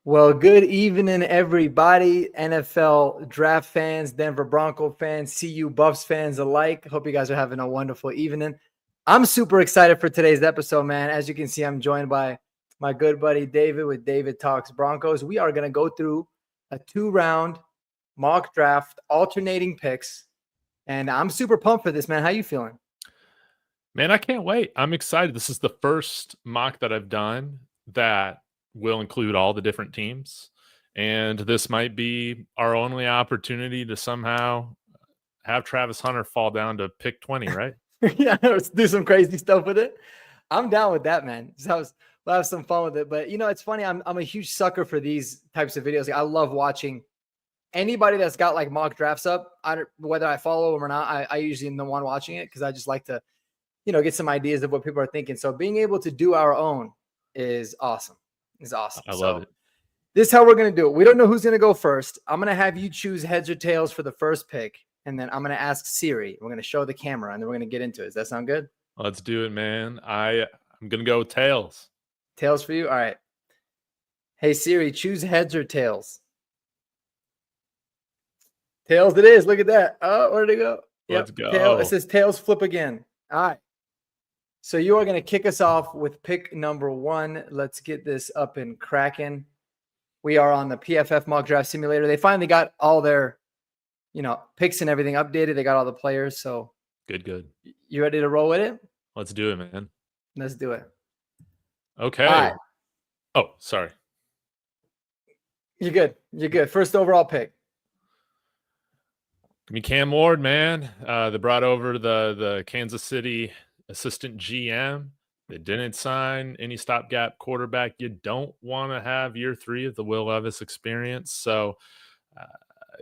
Well, good evening, everybody. NFL draft fans, Denver Bronco fans, CU Buffs fans alike. Hope you guys are having a wonderful evening. I'm super excited for today's episode, man. As you can see, I'm joined by my good buddy David with David Talks Broncos. We are going to go through a 2-round mock draft, alternating picks, and I'm super pumped for this, man. How you feeling? Man, I can't wait. I'm excited. This is the first mock that I've done that will include all the different teams. And this might be our only opportunity to somehow have Travis Hunter fall down to pick 20, right? Yeah, let's do some crazy stuff with it. I'm down with that, man. So we'll have some fun with it. But it's funny. I'm a huge sucker for these types of videos. Like, I love watching anybody that's got like mock drafts up. Whether I follow them or not, I usually am the one watching it because I just like to, get some ideas of what people are thinking. So being able to do our own is awesome. I love it. This is how we're going to do it. We don't know who's going to go first. I'm going to have you choose heads or tails for the first pick. And then I'm going to ask Siri. We're going to show the camera, and then we're going to get into it. Does that sound good? Let's do it, man. I'm going to go with tails. Tails for you? All right. Hey, Siri, choose heads or tails. Tails it is. Look at that. Oh, where'd it go? Let's go. Tail. It says tails flip again. All right. So you are going to kick us off with pick number 1. Let's get this up and cracking. We are on the PFF mock draft simulator. They finally got all their, picks and everything updated. They got all the players. So good. You ready to roll with it? Let's do it, man. Let's do it. Okay. All right. Oh, sorry. You're good. First overall pick. Give me Cam Ward, man. They brought over the Kansas City assistant GM. They didn't sign any stopgap quarterback. You don't want to have year 3 of the Will Levis experience. So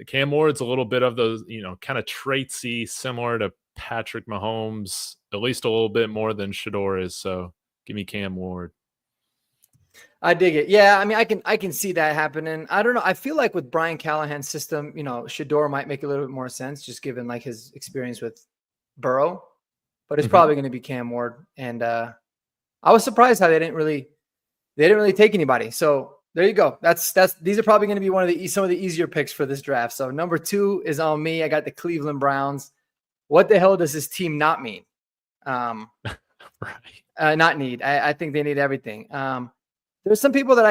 Cam Ward's a little bit of those, kind of traitsy, similar to Patrick Mahomes, at least a little bit more than Shedeur is. So give me Cam Ward. I dig it. Yeah, I mean, I can see that happening. I don't know. I feel like with Brian Callahan's system, Shedeur might make a little bit more sense, just given like his experience with Burrow. But it's probably going to be Cam Ward. And I was surprised how they didn't really take anybody. So there you go. These are probably going to be some of the easier picks for this draft. So number 2 is on me. I got the Cleveland Browns. What the hell does this team not mean? Right. Not need. I think they need everything. There's some people that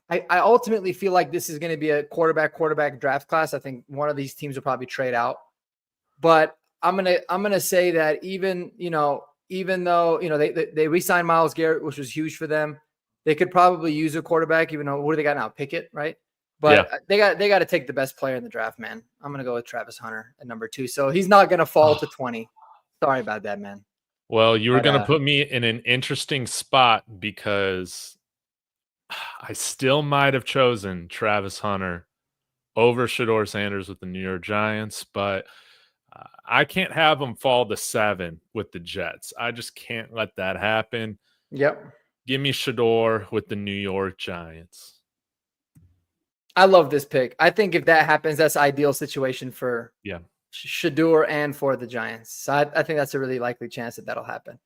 I ultimately feel like this is going to be a quarterback draft class. I think one of these teams will probably trade out, but I'm gonna say that even though they re-signed Myles Garrett, which was huge for them, they could probably use a quarterback. Even though, what do they got now? Pickett, right? But yeah, they got to take the best player in the draft, man. I'm gonna go with Travis Hunter at number 2. So he's not gonna fall to 20. Sorry about that, man. Well, you were gonna put me in an interesting spot because I still might have chosen Travis Hunter over Shedeur Sanders with the New York Giants, but I can't have him fall to 7 with the Jets. I just can't let that happen. Yep. Give me Shedeur with the New York Giants. I love this pick. I think if that happens, that's an ideal situation for Shedeur and for the Giants. So I think that's a really likely chance that that'll happen.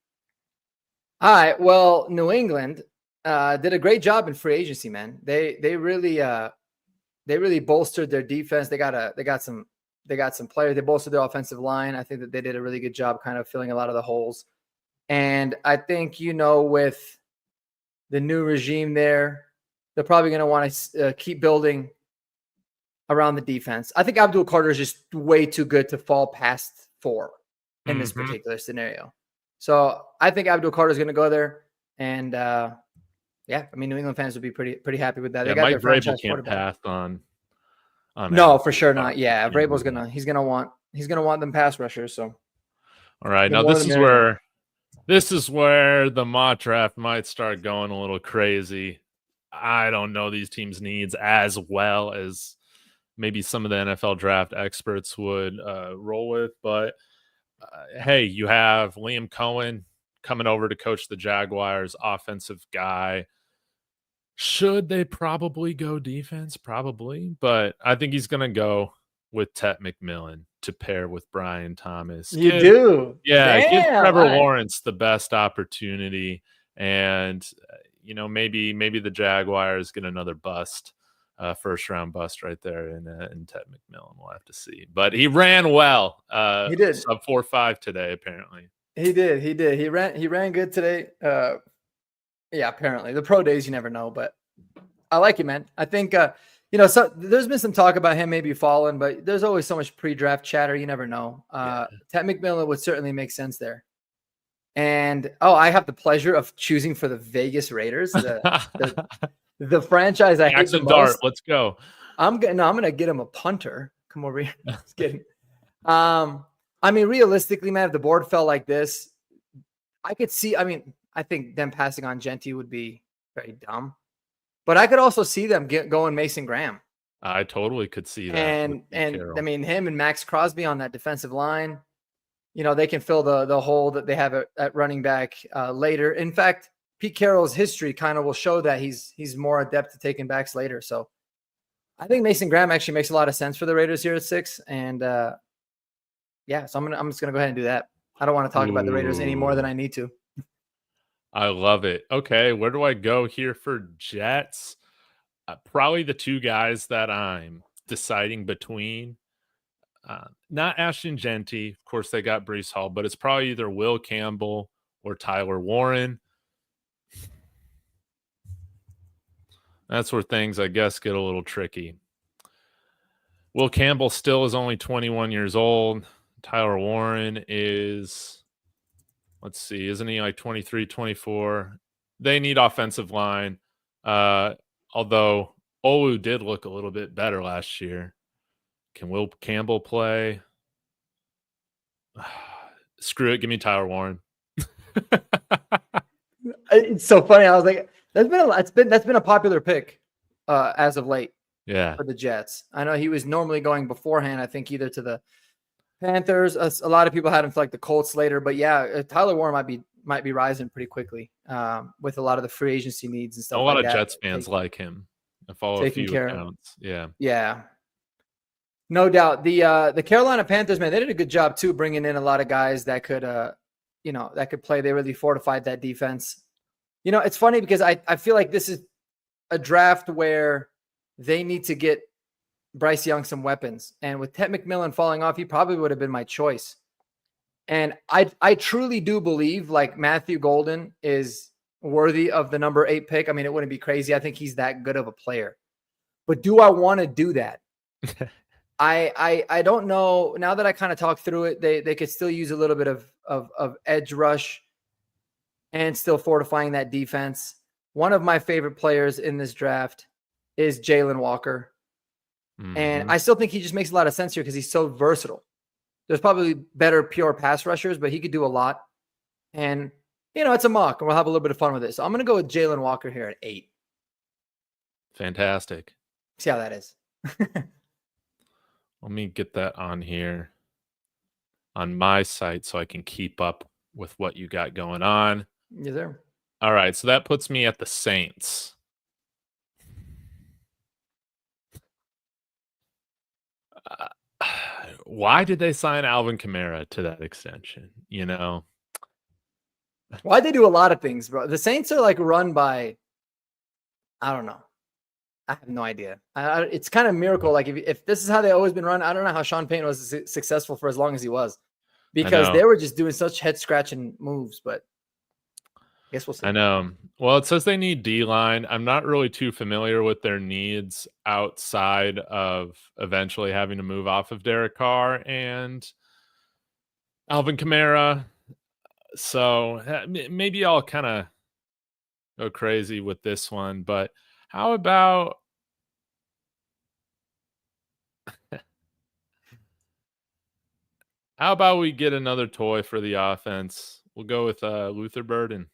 All right. Well, New England did a great job in free agency, man. They really bolstered their defense. They got some players. They bolstered their offensive line. I think that they did a really good job kind of filling a lot of the holes. And I think, with the new regime there, they're probably going to want to keep building around the defense. I think Abdul Carter is just way too good to fall past 4 in this particular scenario. So I think Abdul Carter is going to go there. And New England fans would be pretty happy with that. Yeah, they got Mike Vrabel can't pass on no, for sure not. Yeah, Vrabel's he's gonna want them pass rushers. So all right, now this is where the mock draft might start going a little crazy. I don't know these teams' needs as well as maybe some of the NFL draft experts would roll with, but hey, you have Liam Cohen coming over to coach the Jaguars, offensive guy. Should they probably go defense? Probably, but I think he's going to go with Tet McMillan to pair with Brian Thomas. You do? Yeah, give Trevor Lawrence the best opportunity. And, maybe the Jaguars get another bust, first round bust right there in Ted McMillan. We'll have to see. But he ran well. He did. Sub 4.5 today, apparently. He did. He ran good today. Yeah, apparently. The pro days, you never know, but I like it, man. I think so there's been some talk about him maybe falling, but there's always so much pre-draft chatter. You never know. Ted McMillan would certainly make sense there. And I have the pleasure of choosing for the Vegas Raiders, the franchise I hate the most. Dart, let's go. I'm gonna get him a punter. Come over here. Just kidding. I mean, realistically, man, if the board fell like this, I could see. I mean, I think them passing on Jeany would be very dumb, but I could also see them going Mason Graham. I totally could see that. And I mean, him and Max Crosby on that defensive line, they can fill the hole that they have at running back later. In fact, Pete Carroll's history kind of will show that he's more adept at taking backs later. So I think Mason Graham actually makes a lot of sense for the Raiders here at 6. And so I'm just gonna go ahead and do that. I don't want to talk about the Raiders any more than I need to. I love it. Okay, where do I go here for Jets? Probably the two guys that I'm deciding between. Not Ashton Jeany. Of course, they got Breece Hall, but it's probably either Will Campbell or Tyler Warren. That's where things, I guess, get a little tricky. Will Campbell still is only 21 years old. Tyler Warren is, let's see, isn't he like 23, 24? They need offensive line. Although Olu did look a little bit better last year. Can Will Campbell play? Screw it. Give me Tyler Warren. It's so funny. I was like, that's been a popular pick as of late. Yeah. For the Jets. I know he was normally going beforehand, I think either to the Panthers. A lot of people had him for like the Colts later, but yeah, Tyler Warren might be rising pretty quickly with a lot of the free agency needs and stuff. A lot of Jets fans like him. I follow a few accounts. Yeah. Yeah. No doubt. The Carolina Panthers, man, they did a good job too, bringing in a lot of guys that could, that could play. They really fortified that defense. It's funny because I feel like this is a draft where they need to get Bryce Young some weapons. And with Ted McMillan falling off, he probably would have been my choice. And I truly do believe like Matthew Golden is worthy of the number 8 pick. I mean, it wouldn't be crazy. I think he's that good of a player. But do I want to do that? I don't know. Now that I kind of talked through it, they could still use a little bit of edge rush and still fortifying that defense. One of my favorite players in this draft is Jalen Walker. Mm-hmm. And I still think he just makes a lot of sense here because he's so versatile. There's probably better pure pass rushers, but he could do a lot. And, it's a mock, and we'll have a little bit of fun with it. So I'm going to go with Jalen Walker here at 8. Fantastic. See how that is. Let me get that on here on my site so I can keep up with what you got going on. Yes, sir. All right, so that puts me at the Saints. Why did they sign Alvin Kamara to that extension? Why they do a lot of things, bro. The Saints are like run by, I don't know. I have no idea. It's kind of a miracle. Like if this is how they always been run, I don't know how Sean Payton was successful for as long as he was, because they were just doing such head scratching moves. But I guess we'll see. I know. Well, it says they need D-line. I'm not really too familiar with their needs outside of eventually having to move off of Derek Carr and Alvin Kamara. So maybe I'll kind of go crazy with this one, but how about we get another toy for the offense? We'll go with Luther Burden.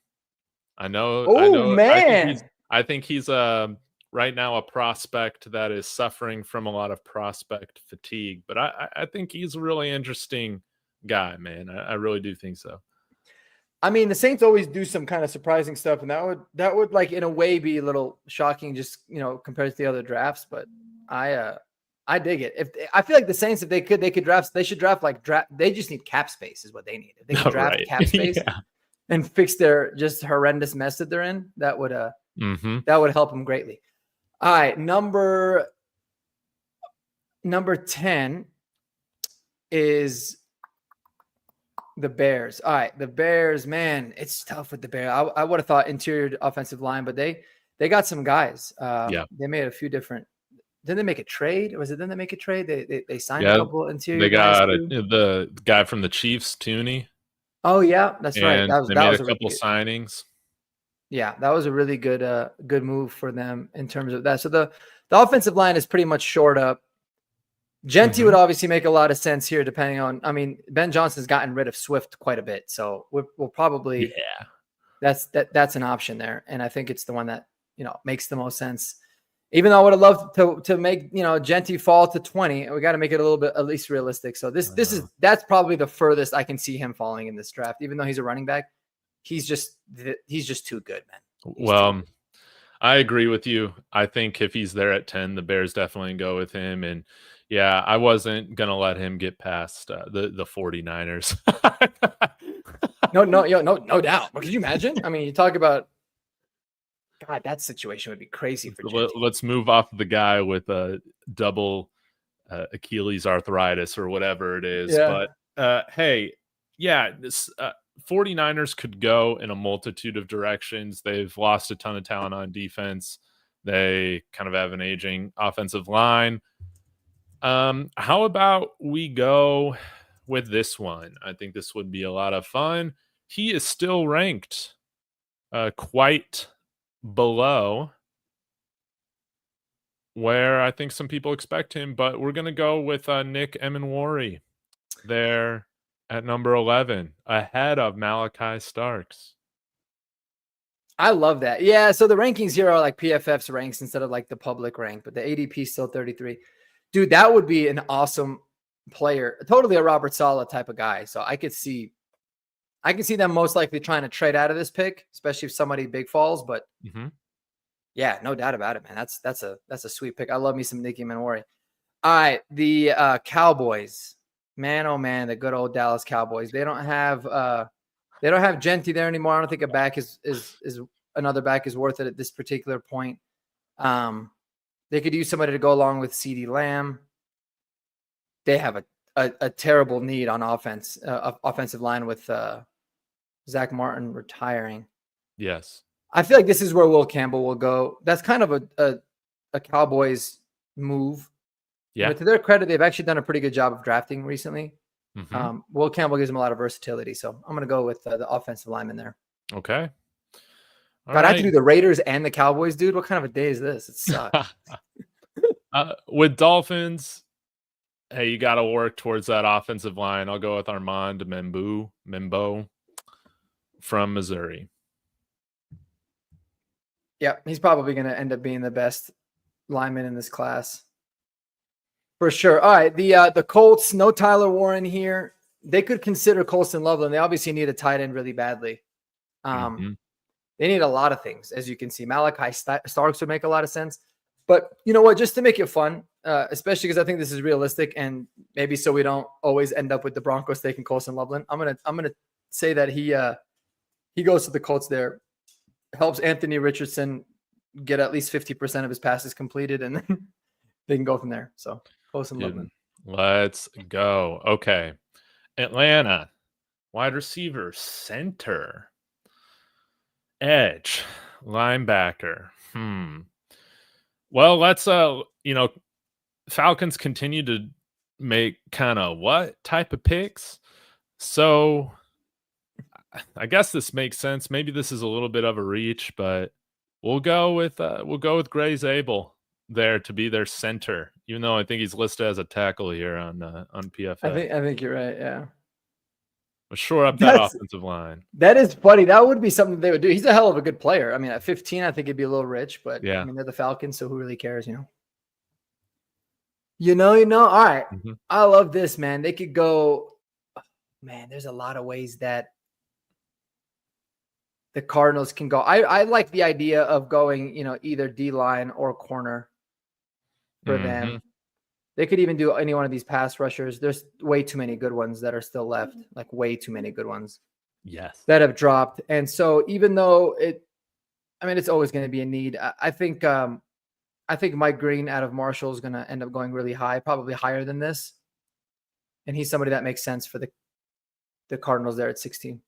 I know. Man. I think he's right now a prospect that is suffering from a lot of prospect fatigue, but I think he's a really interesting guy, man. I really do think so. I mean, the Saints always do some kind of surprising stuff, and that would like in a way be a little shocking, just compared to the other drafts. But I dig it. I feel like the Saints, if they could draft. They should draft They just need cap space, is what they need. If they could draft cap space and fix their just horrendous mess that they're in, that would That would help him greatly. All right, number 10 is the Bears. All right, the Bears, man, it's tough with the Bears. I would have thought interior offensive line, but they got some guys. They made a few different. Didn't they make a trade? Was it then they make a trade? They signed a couple interior. They got the guy from the Chiefs, Jeany. Oh yeah, that's right. They made a couple signings. Yeah, that was a really good move for them in terms of that. So the offensive line is pretty much shored up. Jeany would obviously make a lot of sense here, depending on. I mean, Ben Johnson's gotten rid of Swift quite a bit, so we'll probably that's an option there, and I think it's the one that makes the most sense. Even though I would have loved to make Jeany fall to 20, we got to make it a little bit at least realistic. So that's probably the furthest I can see him falling in this draft. Even though he's a running back, he's just too good, man. I agree with you. I think if he's there at 10, the Bears definitely go with him. And yeah, I wasn't gonna let him get past the 49ers. No doubt. But could you imagine? I mean, you talk about. God, that situation would be crazy for Jeany. Let's move off the guy with a double Achilles arthritis or whatever it is. Yeah. But hey, yeah, this 49ers could go in a multitude of directions. They've lost a ton of talent on defense. They kind of have an aging offensive line. How about we go with this one? I think this would be a lot of fun. He is still ranked quite below where I think some people expect him, but we're going to go with Nick Emenwari there at number 11, ahead of Malachi Starks. I love that. Yeah, so the rankings here are like PFF's ranks instead of like the public rank, but the ADP is still 33. Dude, that would be an awesome player. Totally a Robert Saleh type of guy. So I can see them most likely trying to trade out of this pick, especially if somebody big falls. But yeah, no doubt about it, man. That's a sweet pick. I love me some Nicky Emenwari. All right, the Cowboys, man, oh man, the good old Dallas Cowboys. They don't have Jeany there anymore. I don't think a back is another back is worth it at this particular point. They could use somebody to go along with CeeDee Lamb. They have a terrible need on offense, offensive line with Zach Martin retiring. Yes. I feel like this is where Will Campbell will go. That's kind of a Cowboys move. Yeah. But to their credit, they've actually done a pretty good job of drafting recently. Will Campbell gives them a lot of versatility. So I'm going to go with the offensive lineman there. Okay. God, I have to do the Raiders and the Cowboys, dude. What kind of a day is this? It sucks. With Dolphins, hey, you got to work towards that offensive line. I'll go with Armand Membo from Missouri. Yeah, he's probably going to end up being the best lineman in this class. For sure. All right, the Colts, no Tyler Warren here. They could consider Colston Loveland. They obviously need a tight end really badly. They need a lot of things, as you can see. Malachi Starks would make a lot of sense. But you know what? Just to make it fun, especially because I think this is realistic, and maybe so we don't always end up with the Broncos taking Colston Loveland. I'm gonna say that he goes to the Colts there, helps Anthony Richardson get at least 50% of his passes completed, and then they can go from there. So Colston Loveland. Let's go. Okay, Atlanta, wide receiver, center, edge, linebacker. Well, let's Falcons continue to make kind of what type of picks. So I guess this makes sense. Maybe this is a little bit of a reach, but we'll go with Gray Zabel there to be their center, even though I think he's listed as a tackle here on PFF. I think you're right. Yeah. But shore up that offensive line. That is funny. That would be something they would do. He's a hell of a good player. I mean, at 15, I think it'd be a little rich, but yeah. I mean, they're the Falcons, so who really cares, All right. I love this, man. They could go, man, there's a lot of ways that the Cardinals can go. I like the idea of going, either D-line or corner for them. They could even do any one of these pass rushers. There's way too many good ones that are still left, like way too many good ones. Yes. That have dropped. And so even though I mean, it's always going to be a need. I think Mike Green out of Marshall is going to end up going really high, probably higher than this. And he's somebody that makes sense for the Cardinals there at 16.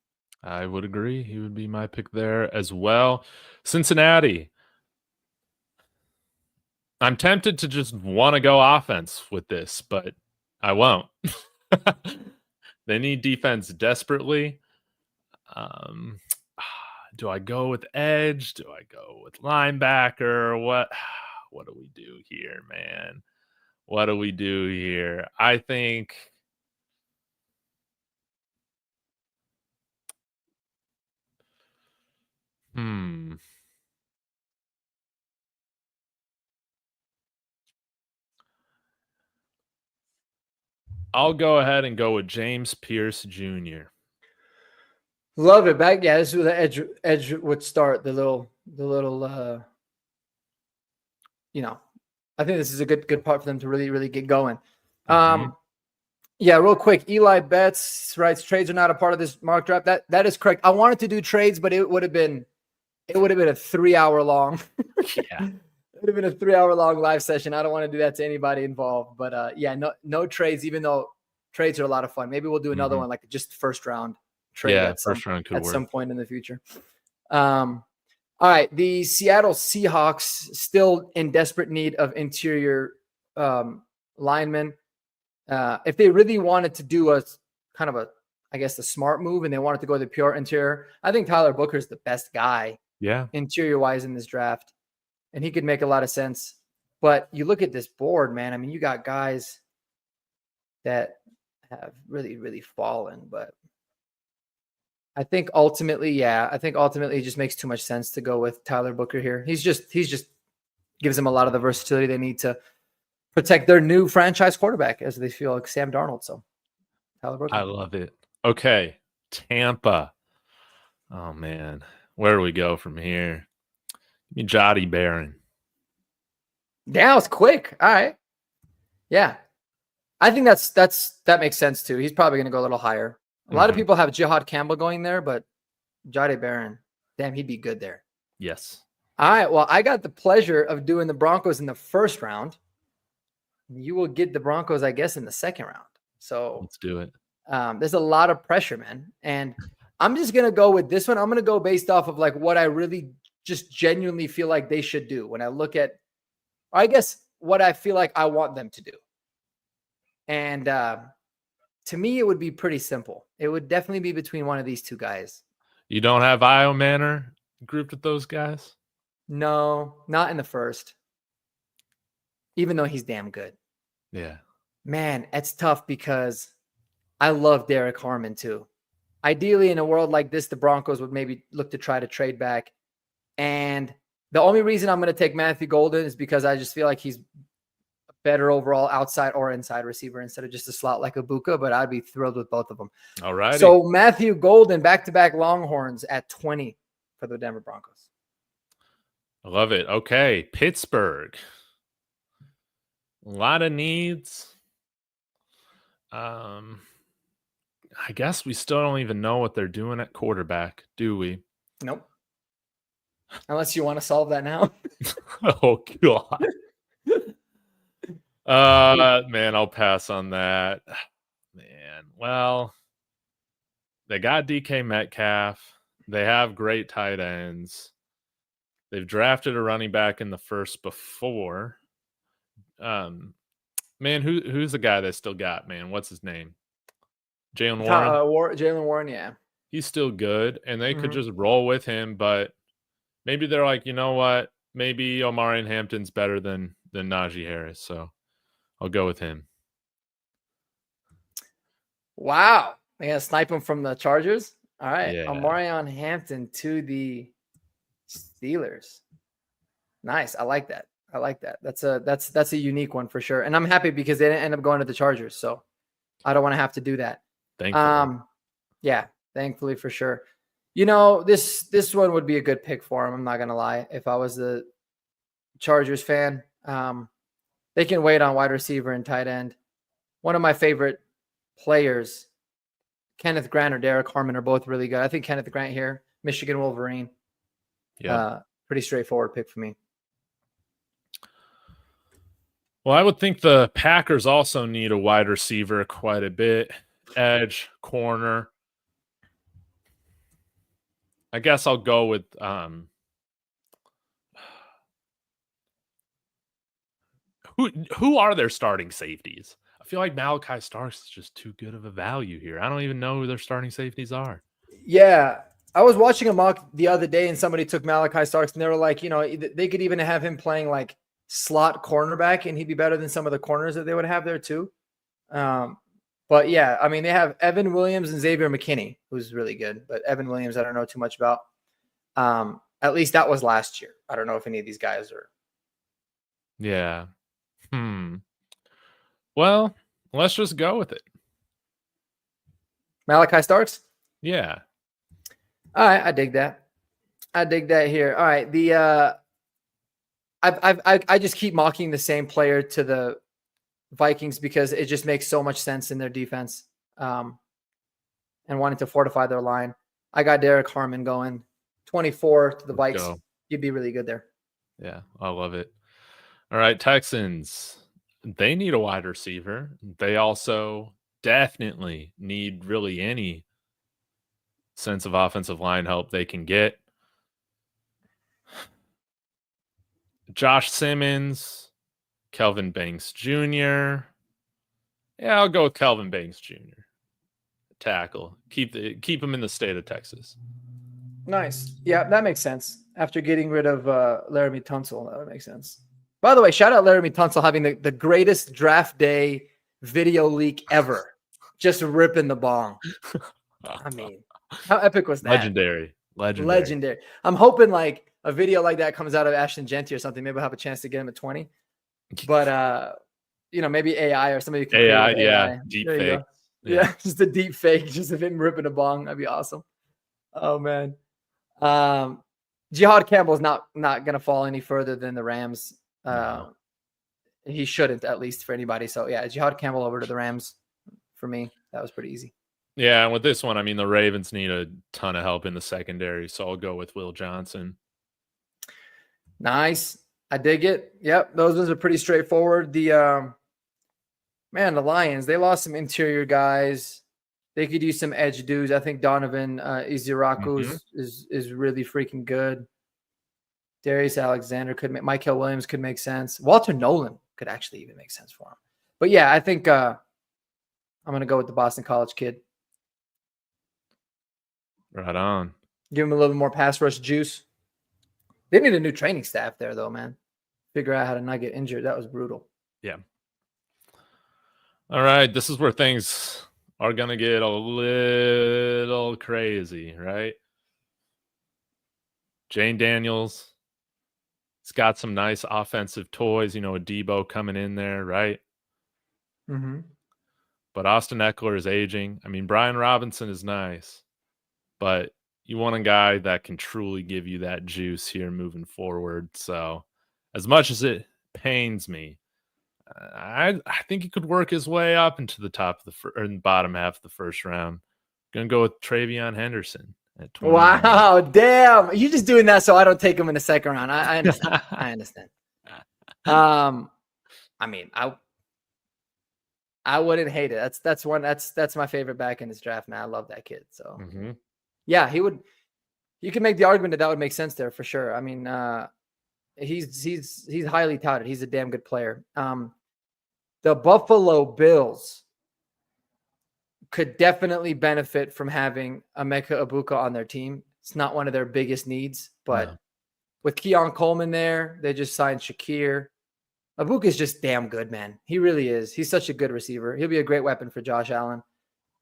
I would agree. He would be my pick there as well. Cincinnati. I'm tempted to just want to go offense with this, but I won't. They need defense desperately. Do I go with edge? Do I go with linebacker? What do we do here, man? What do we do here? I think I'll go ahead and go with James Pierce Jr. Love it. Back, yeah, this is where the edge would start. The little I think this is a good part for them to really, really get going. Yeah, real quick. Eli Betts writes, trades are not a part of this mock draft. That is correct. I wanted to do trades, but it would have been a 3-hour long. Yeah. It would have been a 3-hour long live session. I don't want to do that to anybody involved. But yeah, no trades, even though trades are a lot of fun. Maybe we'll do another one, like just first round trade at some point in the future. All right. The Seattle Seahawks still in desperate need of interior linemen. If they really wanted to do a kind of a smart move and they wanted to go the pure interior, I think Tyler Booker is the best guy. Yeah. Interior wise in this draft. And he could make a lot of sense. But you look at this board, man. I mean, you got guys that have really, really fallen. But I think ultimately it just makes too much sense to go with Tyler Booker here. He's just gives them a lot of the versatility they need to protect their new franchise quarterback as they feel like Sam Darnold. So Tyler Booker. I love it. Okay. Tampa. Oh man. Where do we go from here? Give me Jody Barron. Yeah, it's quick. All right. Yeah. I think that makes sense too. He's probably going to go a little higher. A lot of people have Jihad Campbell going there, but Jody Barron, damn, he'd be good there. Yes. All right. Well, I got the pleasure of doing the Broncos in the first round. You will get the Broncos, I guess, in the second round. So let's do it. There's a lot of pressure, man. And I'm just going to go with this one. I'm going to go based off of like what I really just genuinely feel like they should do when I look at, or I guess what I feel like I want them to do. And to me, it would be pretty simple. It would definitely be between one of these two guys. You don't have Io Manor grouped with those guys? No, not in the first. Even though he's damn good. Yeah. Man, it's tough because I love Derek Harmon too. Ideally, in a world like this, the Broncos would maybe look to try to trade back. And the only reason I'm going to take Matthew Golden is because I just feel like he's a better overall outside or inside receiver instead of just a slot like Ibuka, but I'd be thrilled with both of them. All right. So Matthew Golden, back-to-back Longhorns at 20 for the Denver Broncos. I love it. Okay. Pittsburgh. A lot of needs. I guess we still don't even know what they're doing at quarterback, do we? Nope. Unless you want to solve that now. Oh, God. Man, I'll pass on that. Man, well, they got DK Metcalf. They have great tight ends. They've drafted a running back in the first before. Man, who's the guy they still got, man? What's his name? Jalen Warren? Jalen Warren, yeah. He's still good, and they could just roll with him, but maybe they're like, you know what? Maybe Omarion Hampton's better than Najee Harris, so I'll go with him. Wow. They're going to snipe him from the Chargers? All right. Yeah. Omarion Hampton to the Steelers. Nice. I like that. That's a unique one for sure. And I'm happy because they didn't end up going to the Chargers, so I don't want to have to do that. Thankfully. Yeah, thankfully for sure. You know, this one would be a good pick for him. I'm not gonna lie. If I was the Chargers fan, they can wait on wide receiver and tight end. One of my favorite players, Kenneth Grant or Derek Harmon, are both really good. I think Kenneth Grant here, Michigan Wolverine. Yeah. pretty straightforward pick for me. Well, I would think the Packers also need a wide receiver quite a bit. Edge, corner. I guess I'll go with who are their starting safeties? I feel like Malachi Starks is just too good of a value here. I don't even know who their starting safeties are. Yeah. I was watching a mock the other day and somebody took Malachi Starks and they were like, they could even have him playing like slot cornerback and he'd be better than some of the corners that they would have there too. But yeah, I mean, they have Evan Williams and Xavier McKinney, who's really good, but Evan Williams, I don't know too much about. At least that was last year. I don't know if any of these guys are. Yeah. Well, let's just go with it. Malachi Starks? Yeah. All right, I dig that. Here. All right, I just keep mocking the same player to the Vikings because it just makes so much sense in their defense, and wanting to fortify their line. I got Derek Harmon going 24 to the Vikes. You'd be really good there. Yeah, I love it. All right, Texans. They need a wide receiver. They also definitely need really any sense of offensive line help they can get. Josh Simmons, Kelvin Banks Jr. Yeah, I'll go with Kelvin Banks Jr. Tackle. Keep him in the state of Texas. Nice. Yeah, that makes sense. After getting rid of Laramie Tunsil, that would make sense. By the way, shout out Laramie Tunsil having the greatest draft day video leak ever. Just ripping the bong. I mean, how epic was that? Legendary. I'm hoping like a video like that comes out of Ashton Genty or something. Maybe I'll have a chance to get him at 20. But maybe AI or somebody can AI. Deep fake. Yeah, just a deep fake, just of him ripping a bong. That'd be awesome. Oh man. Jihad Campbell is not gonna fall any further than the Rams. No. He shouldn't, at least for anybody. So yeah, Jihad Campbell over to the Rams for me. That was pretty easy. Yeah, and with this one, I mean, the Ravens need a ton of help in the secondary, so I'll go with Will Johnson. Nice. I dig it. Yep, those ones are pretty straightforward. The Lions, they lost some interior guys. They could use some edge dudes. I think Donovan Iziraku is really freaking good. Darius Alexander could make, Michael Williams could make sense. Walter Nolan could actually even make sense for him. But yeah, I think I'm going to go with the Boston College kid. Right on. Give him a little more pass rush juice. They need a new training staff there, though, man. Figure out how to not get injured. That was brutal. Yeah. All right. This is where things are going to get a little crazy, right? Jane Daniels. He's got some nice offensive toys, a Debo coming in there, right? Mm-hmm. But Austin Eckler is aging. I mean, Brian Robinson is nice, but you want a guy that can truly give you that juice here moving forward. So as much as it pains me, I think he could work his way up into the top of the bottom half of the first round. Gonna go with Travion Henderson at 20. Wow, damn! You're just doing that so I don't take him in the second round. I understand. I understand. I mean, I wouldn't hate it. That's my favorite back in this draft, man. I love that kid. So yeah, he would. You can make the argument that would make sense there for sure. I mean, he's highly touted. He's a damn good player. The Buffalo Bills could definitely benefit from having Emeka Egbuka on their team. It's not one of their biggest needs, but with Keon Coleman there, they just signed Shakir. Egbuka is just damn good, man. He really is. He's such a good receiver. He'll be a great weapon for Josh Allen.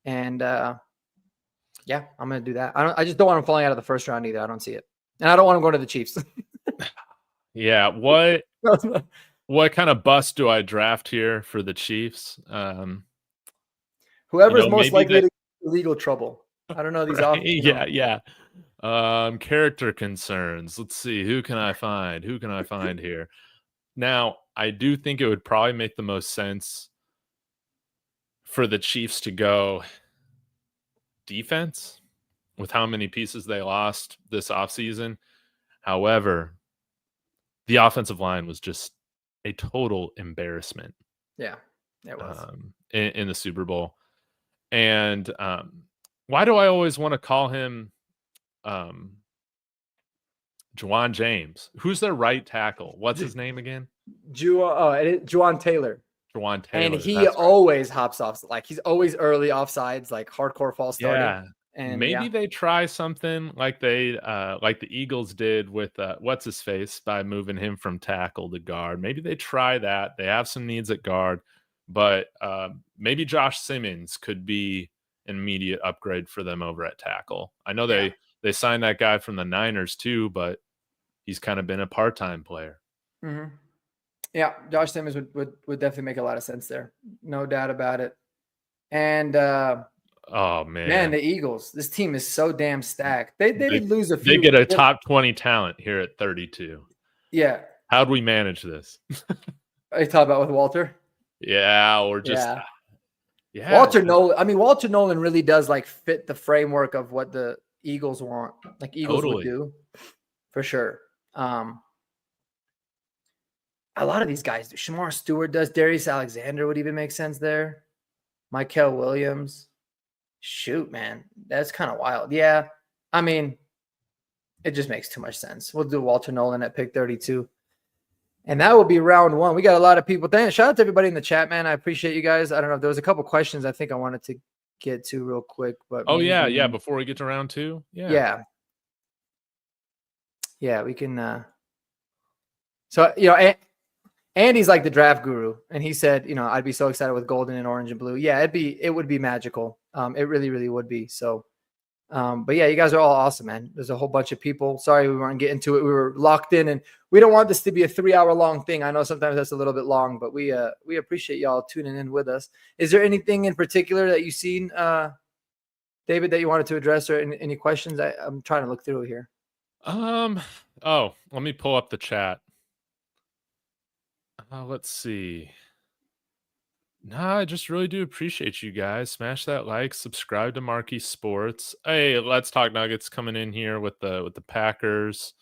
And yeah, I'm going to do that. I just don't want him falling out of the first round either. I don't see it. And I don't want him going to the Chiefs. Yeah. What kind of bust do I draft here for the Chiefs? Whoever's most likely to get legal trouble. I don't know these right? Yeah. Character concerns. Let's see. Who can I find here? Now, I do think it would probably make the most sense for the Chiefs to go defense with how many pieces they lost this offseason. However, the offensive line was just a total embarrassment. Yeah, it was in the Super Bowl. And why do I always want to call him Juwan James? Who's their right tackle? What's his name again? Juwan Taylor. Juwan Taylor. And he always hops off. Like he's always early off sides, like hardcore false starting. Yeah. And maybe they try something like the Eagles did with what's his face by moving him from tackle to guard. Maybe they try that. They have some needs at guard, but maybe Josh Simmons could be an immediate upgrade for them over at tackle. I know they signed that guy from the Niners too, but he's kind of been a part-time player. Mm-hmm. Yeah, Josh Simmons would definitely make a lot of sense there. No doubt about it. And oh man, the Eagles. This team is so damn stacked. They did lose a few. They get a top 20 talent here at 32. Yeah. How'd we manage this? Are you talking about with Walter? Yeah, or just yeah. Walter Nolan. I mean, Walter Nolan really does like fit the framework of what the Eagles want. Like Eagles would do, for sure. A lot of these guys do. Shamar Stewart does. Darius Alexander would even make sense there. Michael Williams. Shoot, man. That's kind of wild. Yeah. I mean, it just makes too much sense. We'll do Walter Nolan at pick 32. And that will be round one. We got a lot of people. Shout out to everybody in the chat, man. I appreciate you guys. I don't know if there was a couple questions I think I wanted to get to real quick. But yeah. Before we get to round two. Yeah, we can. So, Andy's like the draft guru, and he said, I'd be so excited with golden and orange and blue. Yeah, it would be magical. It really, really would be. So, but yeah, you guys are all awesome, man. There's a whole bunch of people. Sorry we weren't getting to it. We were locked in, and we don't want this to be a 3-hour long thing. I know sometimes that's a little bit long, but we appreciate y'all tuning in with us. Is there anything in particular that you've seen, David, that you wanted to address, or any questions? I'm trying to look through here. Let me pull up the chat. Let's see. I just really do appreciate you guys. Smash that like, subscribe to Marquee Sports. Hey, Let's Talk Nuggets coming in here with the Packers.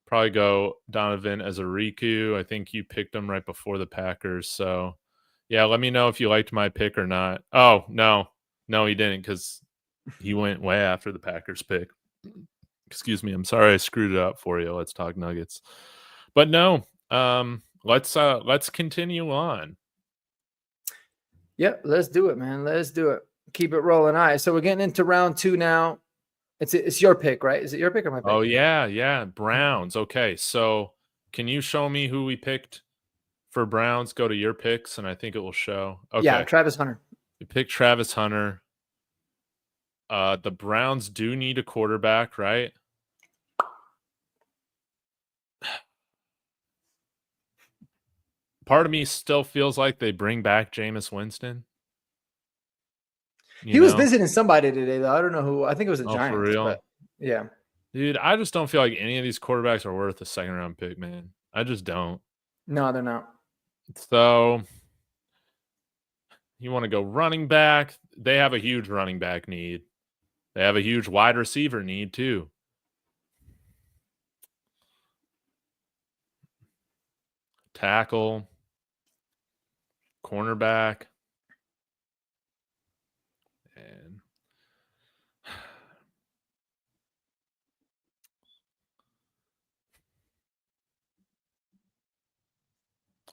Probably go Donovan Ezeriku. I think you picked him right before the Packers. So, yeah, let me know if you liked my pick or not. Oh, no, he didn't, because he went way after the Packers pick. Excuse me. I'm sorry I screwed it up for you. Let's Talk Nuggets. But no, let's continue on. Yep, let's do it, man. Let's do it. Keep it rolling. All right, so we're getting into round two now. It's your pick, right? Is it your pick or my pick? Oh, yeah. Browns. Okay, so can you show me who we picked for Browns? Go to your picks, and I think it will show. Okay. Yeah, Travis Hunter. You picked Travis Hunter. The Browns do need a quarterback, right? Part of me still feels like they bring back Jameis Winston. He was visiting somebody today, though. I don't know who. I think it was the Giants. For real? But yeah. Dude, I just don't feel like any of these quarterbacks are worth a second-round pick, man. I just don't. No, they're not. So, you want to go running back? They have a huge running back need. They have a huge wide receiver need, too. Tackle. Cornerback. And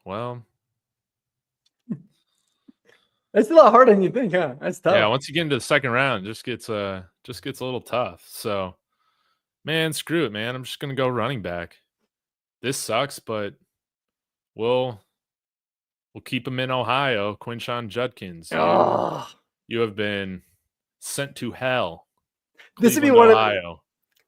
well, it's a lot harder than you think, huh? That's tough. Yeah, once you get into the second round, it just gets a little tough. So, man, screw it, man. I'm just gonna go running back. This sucks, but we'll keep him in Ohio. Quinshon Judkins. You have been sent to hell. This would be one of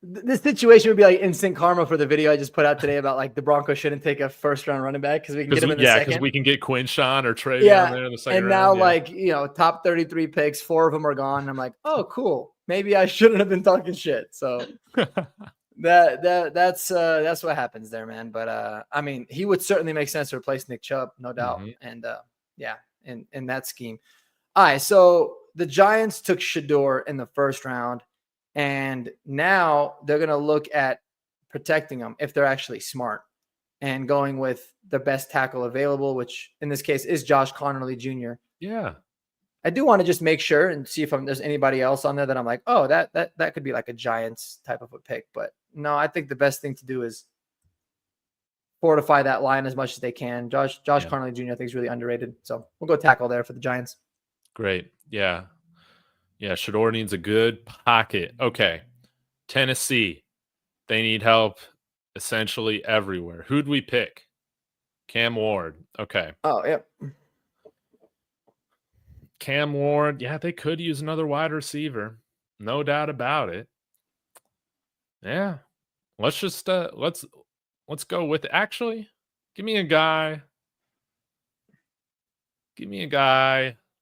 this situation would be like instant karma for the video I just put out today about like the Broncos shouldn't take a first-round running back because we can get him in the second. Yeah, because we can get Quinshon or Trey down there in the second round. And now, top 33 picks, 4 of them are gone. And I'm like, oh, cool. Maybe I shouldn't have been talking shit. So that's what happens there, man. But I mean, he would certainly make sense to replace Nick Chubb, no doubt. Mm-hmm. And in that scheme. All right, so the Giants took Shedeur in the first round. And now they're going to look at protecting them if they're actually smart. and going with the best tackle available, which in this case is Josh Connerly Jr. Yeah. I do want to just make sure and see if there's anybody else on there that I'm like, oh, that could be like a Giants type of a pick. But no, I think the best thing to do is fortify that line as much as they can. Josh Connerly Jr. I think is really underrated. So we'll go tackle there for the Giants. Great. Yeah. Yeah. Shedeur needs a good pocket. Okay. Tennessee. They need help essentially everywhere. Who'd we pick? Cam Ward. Okay. Oh, yeah. Cam Ward. Yeah, they could use another wide receiver. No doubt about it. Yeah. Let's just let's go with it. Actually, give me a guy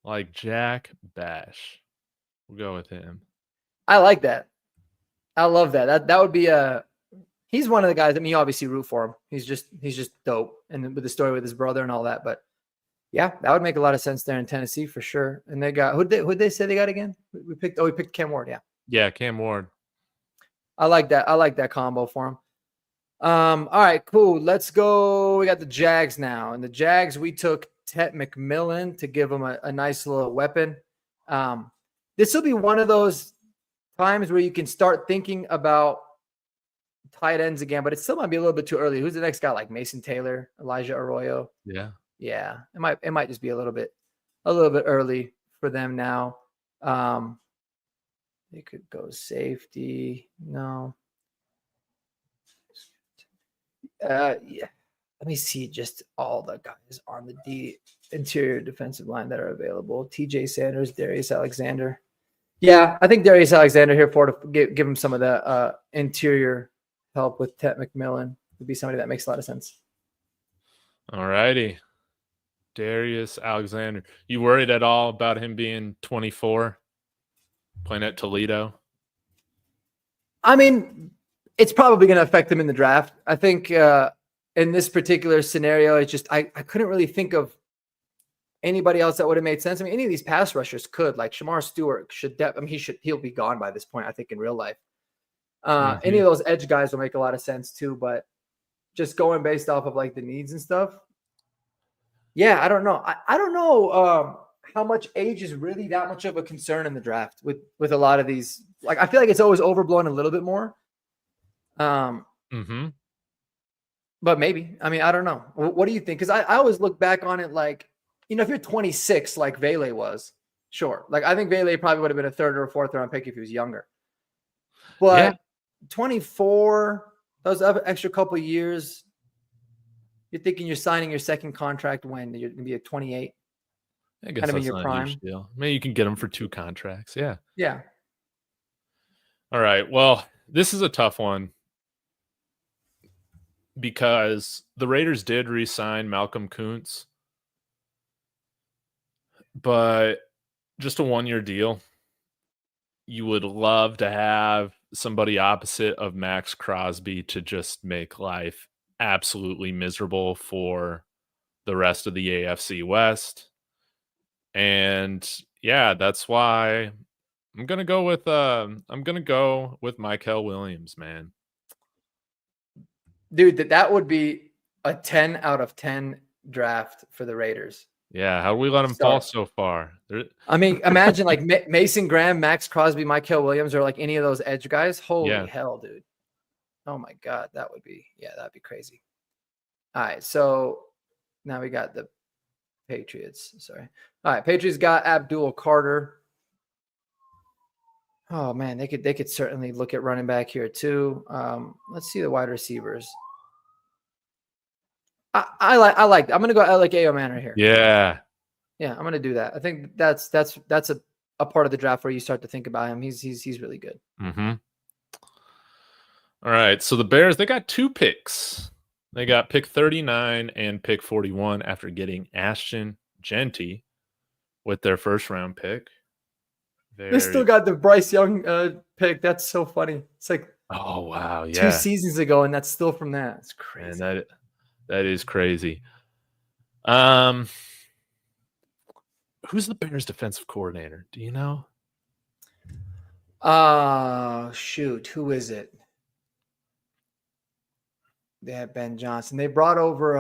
like Jack Bash. We'll go with him. I like that. I love that. That would be he's one of the guys. I mean, you obviously root for him. He's just dope. And with the story with his brother and all that. But yeah, that would make a lot of sense there in Tennessee for sure. And they got who'd they say they got again? We picked Cam Ward. Yeah. Yeah, Cam Ward. I like that. I like that combo for him. All right, cool. Let's go. We got the Jags now. And the Jags, we took Tet McMillan to give him a nice little weapon. This will be one of those times where you can start thinking about tight ends again, but it still might be a little bit too early. Who's the next guy? Like Mason Taylor, Elijah Arroyo? Yeah. Yeah. It might just be a little bit early for them now. They could go safety. No. Yeah. Let me see just all the guys on the interior defensive line that are available. TJ Sanders, Darius Alexander. Yeah, I think Darius Alexander here to give him some of the interior help with Tet McMillan would be somebody that makes a lot of sense. All righty. Darius Alexander. You worried at all about him being 24, playing at Toledo? I mean, it's probably going to affect him in the draft. I think in this particular scenario, it's just I couldn't really think of anybody else that would have made sense. I mean, any of these pass rushers could, like Shamar Stewart he'll be gone by this point, I think, in real life. Any of those edge guys will make a lot of sense too, but just going based off of like the needs and stuff. Yeah, I don't know. I don't know how much age is really that much of a concern in the draft with a lot of these. Like, I feel like it's always overblown a little bit more. But maybe. I mean, I don't know. What do you think? Because I always look back on it like, if you're 26, like Vele was, sure. Like, I think Vele probably would have been a third or a fourth round pick if he was younger. But 24, those extra couple of years, you're thinking you're signing your second contract when you're going to be at 28. I guess that's in your prime. Deal. Maybe you can get them for 2 contracts. Yeah. Yeah. All right. Well, this is a tough one because the Raiders did re-sign Malcolm Kuntz, but just a 1-year deal. You would love to have somebody opposite of Max Crosby to just make life absolutely miserable for the rest of the AFC West. And yeah, that's why I'm going to go with Michael Williams, man. Dude, that would be a 10 out of 10 draft for the Raiders. Yeah, how do we let him fall so far? I mean, imagine like Mason Graham, Max Crosby, Michael Williams, or like any of those edge guys. Holy hell, dude. Oh my God, that'd be crazy. All right, so now we got the Patriots. Sorry. All right, Patriots got Abdul Carter. Oh man, they could certainly look at running back here too. Let's see the wide receivers. I like. I'm gonna go. I like Ayo Manor here. Yeah, I'm gonna do that. I think that's a part of the draft where you start to think about him. He's really good. All right, so the Bears, they got 2 picks. They got pick 39 and pick 41 after getting Ashton Jeany with their first round pick. They still got the Bryce Young pick. That's so funny. It's like, oh wow, 2 seasons ago, and that's still from that. It's crazy. And that is crazy. Who's the Bears defensive coordinator? Do you know? Shoot, who is it? They have Ben Johnson. They brought over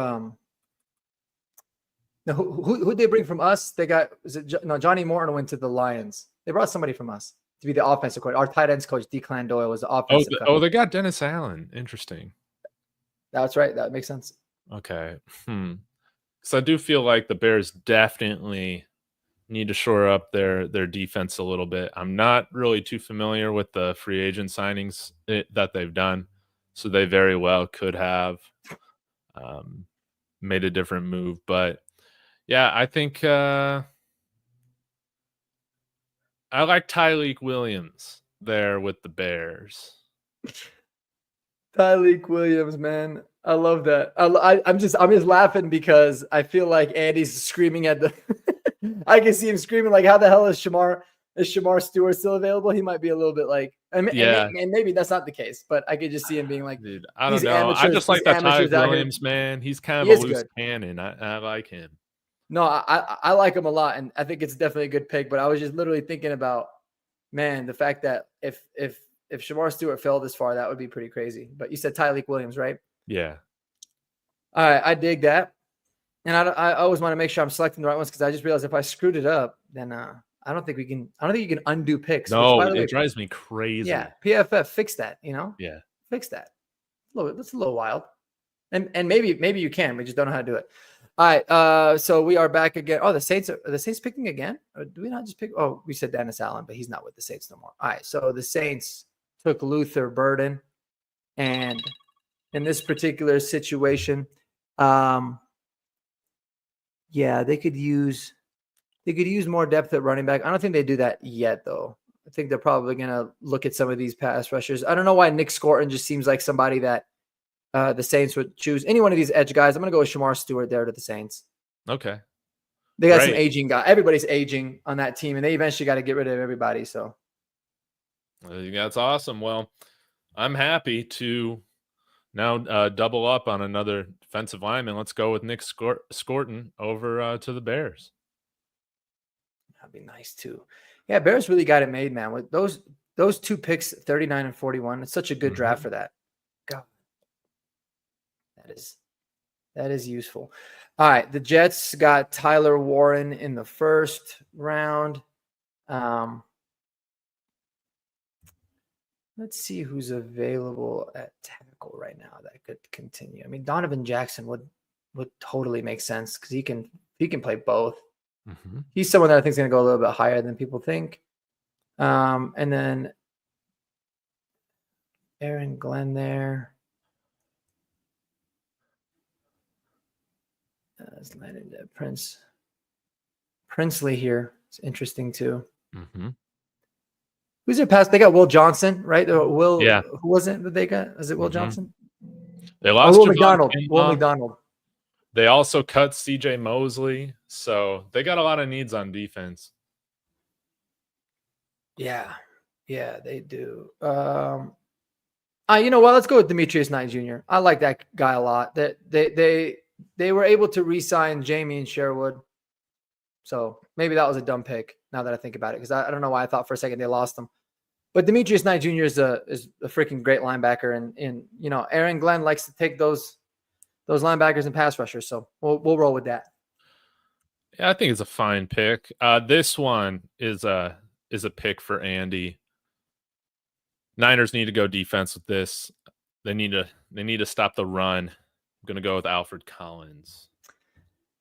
who they bring from us? They got Johnny Morton went to the Lions. They brought somebody from us to be the offensive coach. Our tight ends coach, Declan Doyle, was the offensive coach. They got Dennis Allen. Interesting. That's right. That makes sense. Okay. So I do feel like the Bears definitely need to shore up their defense a little bit. I'm not really too familiar with the free agent signings that they've done, so they very well could have made a different move. But yeah, I think I like Tyreek Williams there with the Bears. Tyreek Williams, man. I love that. I'm just laughing because I feel like Andy's screaming at the I can see him screaming like, how the hell is Shemar Stewart still available? He might be a little bit like, and maybe that's not the case, but I could just see him being like, dude, I don't know. I just like that Tyreek Williams, man. He's kind of a loose cannon. I like him. No, I like him a lot, and I think it's definitely a good pick. But I was just literally thinking about, man, the fact that if Shemar Stewart fell this far, that would be pretty crazy. But you said Tyreek Williams, right? Yeah. All right, I dig that. And I always want to make sure I'm selecting the right ones because I just realized if I screwed it up, then I don't think you can undo picks. No, it drives me crazy. Yeah, PFF, fix that. Yeah, fix that. That's a little wild, and maybe you can. We just don't know how to do it. All right, so we are back again. Oh, the Saints picking again? Or do we not just pick? Oh, we said Dennis Allen, but he's not with the Saints no more. All right, so the Saints took Luther Burden, and in this particular situation, yeah, they could use more depth at running back. I don't think they do that yet, though. I think they're probably going to look at some of these pass rushers. I don't know why Nick Scorton just seems like somebody that the Saints would choose. Any one of these edge guys. I'm going to go with Shemar Stewart there to the Saints. Okay. They got some aging guys. Everybody's aging on that team, and they eventually got to get rid of everybody. So that's awesome. Well, I'm happy to now double up on another defensive lineman. Let's go with Nick Scorton over to the Bears. That'd be nice too. Yeah, Bears really got it made, man. With those two picks, 39 and 41, it's such a good draft for that. God, that is useful. All right, the Jets got Tyler Warren in the first round. Let's see who's available at tackle right now that could continue. I mean, Donovan Jackson would totally make sense because he can play both. Mm-hmm. He's someone that I think is going to go a little bit higher than people think. And then Aaron Glenn there. It's landed Princely here. It's interesting too. Mm-hmm. Who's their pass? They got Will Johnson, right? Will, yeah. Who was it that they got? Is it Will Johnson? They lost Will McDonald. Will McDonald. They also cut CJ Mosley, so they got a lot of needs on defense. Yeah, they do. You know what? Let's go with Demetrius Knight Jr. I like that guy a lot. They were able to re-sign Jamie and Sherwood, so maybe that was a dumb pick. Now that I think about it, because I don't know why I thought for a second they lost him. But Demetrius Knight Jr. is a freaking great linebacker, and Aaron Glenn likes to take those linebackers and pass rushers, so we'll roll with that. Yeah, I think it's a fine pick. This one is a pick for Andy. Niners need to go defense with this. They need to stop the run. I'm gonna go with Alfred Collins.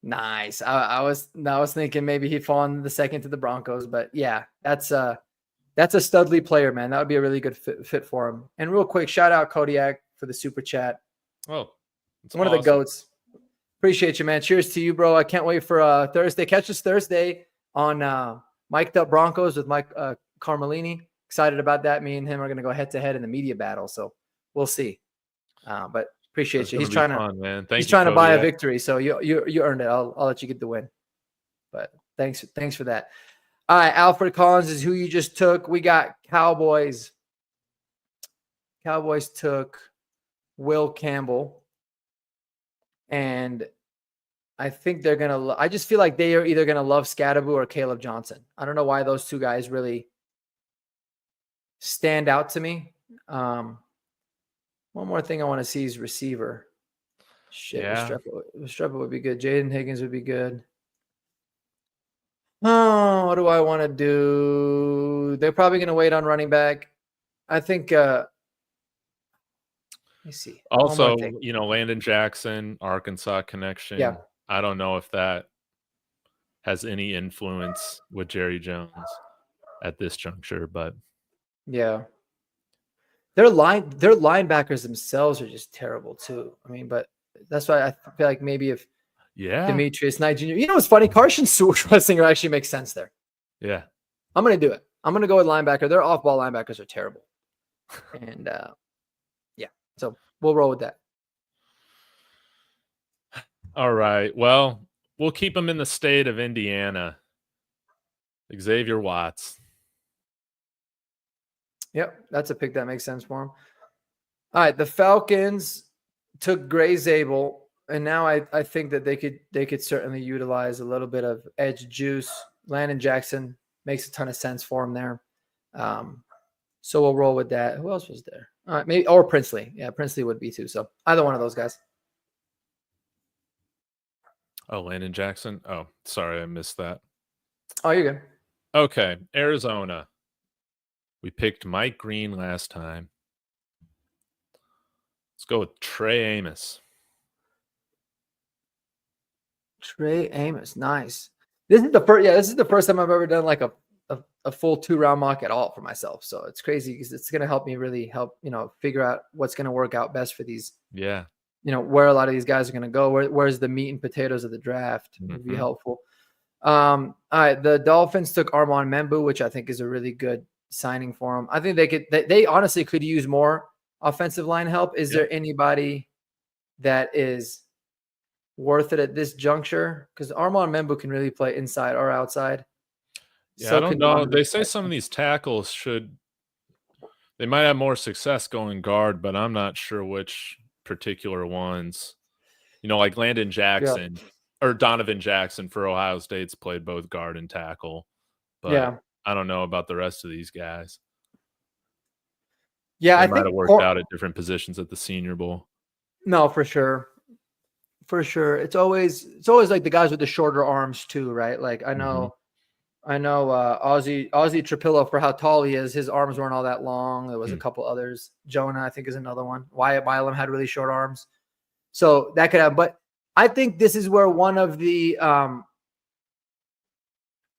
Nice. I was thinking maybe he'd fall in the second to the Broncos, but yeah, that's a studly player, man. That would be a really good fit for him. And real quick, shout out Kodiak for the super chat. Oh, one of the goats. Appreciate you, man. Cheers to you, bro. I can't wait for Thursday. Catch us Thursday on Mic'd Up Broncos with Mike Carmelini. Excited about that. Me and him are going to go head to head in the media battle, so we'll see. But appreciate you. He's trying to buy a victory, so you earned it. I'll let you get the win. But thanks for that. All right, Alfred Collins is who you just took. We got Cowboys. Cowboys took Will Campbell, and I think they're gonna. I just feel like they are either gonna love Scadaboo or Caleb Johnson. I don't know why those two guys really stand out to me. One more thing I want to see is receiver. Shit, Restrepo would be good. Jaden Higgins would be good. Oh, what do I want to do? They're probably going to wait on running back. I think. Let me see. Also, Landon Jackson, Arkansas connection. Yeah. I don't know if that has any influence with Jerry Jones at this juncture, but yeah. Their linebackers themselves are just terrible too. I mean, but that's why I feel like maybe if Demetrius Knight Jr. What's funny? Carson Schwarzenegger actually makes sense there. Yeah. I'm going to do it. I'm going to go with linebacker. Their off-ball linebackers are terrible. And so we'll roll with that. All right. Well, we'll keep them in the state of Indiana. Xavier Watts. Yep, that's a pick that makes sense for him. All right, the Falcons took Gray Zabel, and now I think that they could certainly utilize a little bit of edge juice. Landon Jackson makes a ton of sense for him there. So we'll roll with that. Who else was there? All right, maybe or Princely. Yeah, Princely would be too. So either one of those guys. Oh, Landon Jackson. Oh, sorry, I missed that. Oh, you're good. Okay, Arizona. We picked Mike Green last time. Let's go with Trey Amos. Trey Amos, nice. This is the first time I've ever done like a full 2-round mock at all for myself. So it's crazy because it's going to help me really help, figure out what's going to work out best for these. Yeah. Where a lot of these guys are going to go. Where's the meat and potatoes of the draft would be helpful. All right. The Dolphins took Armand Membu, which I think is a really good signing for them. I think they honestly could use more offensive line help. Is there anybody that is worth it at this juncture? Because Armand Membu can really play inside or outside. Yeah, I don't know. They say some of these tackles they might have more success going guard, but I'm not sure which particular ones. Like Landon Jackson or Donovan Jackson for Ohio State's played both guard and tackle. But I don't know about the rest of these guys. Yeah, I might have worked out at different positions at the Senior Bowl. No, for sure. For sure. It's always like the guys with the shorter arms too, right? Like I know Ozzy Trapillo, for how tall he is, his arms weren't all that long. There was a couple others. Jonah, I think, is another one. Wyatt Milam had really short arms. So that could have, but I think this is where one of the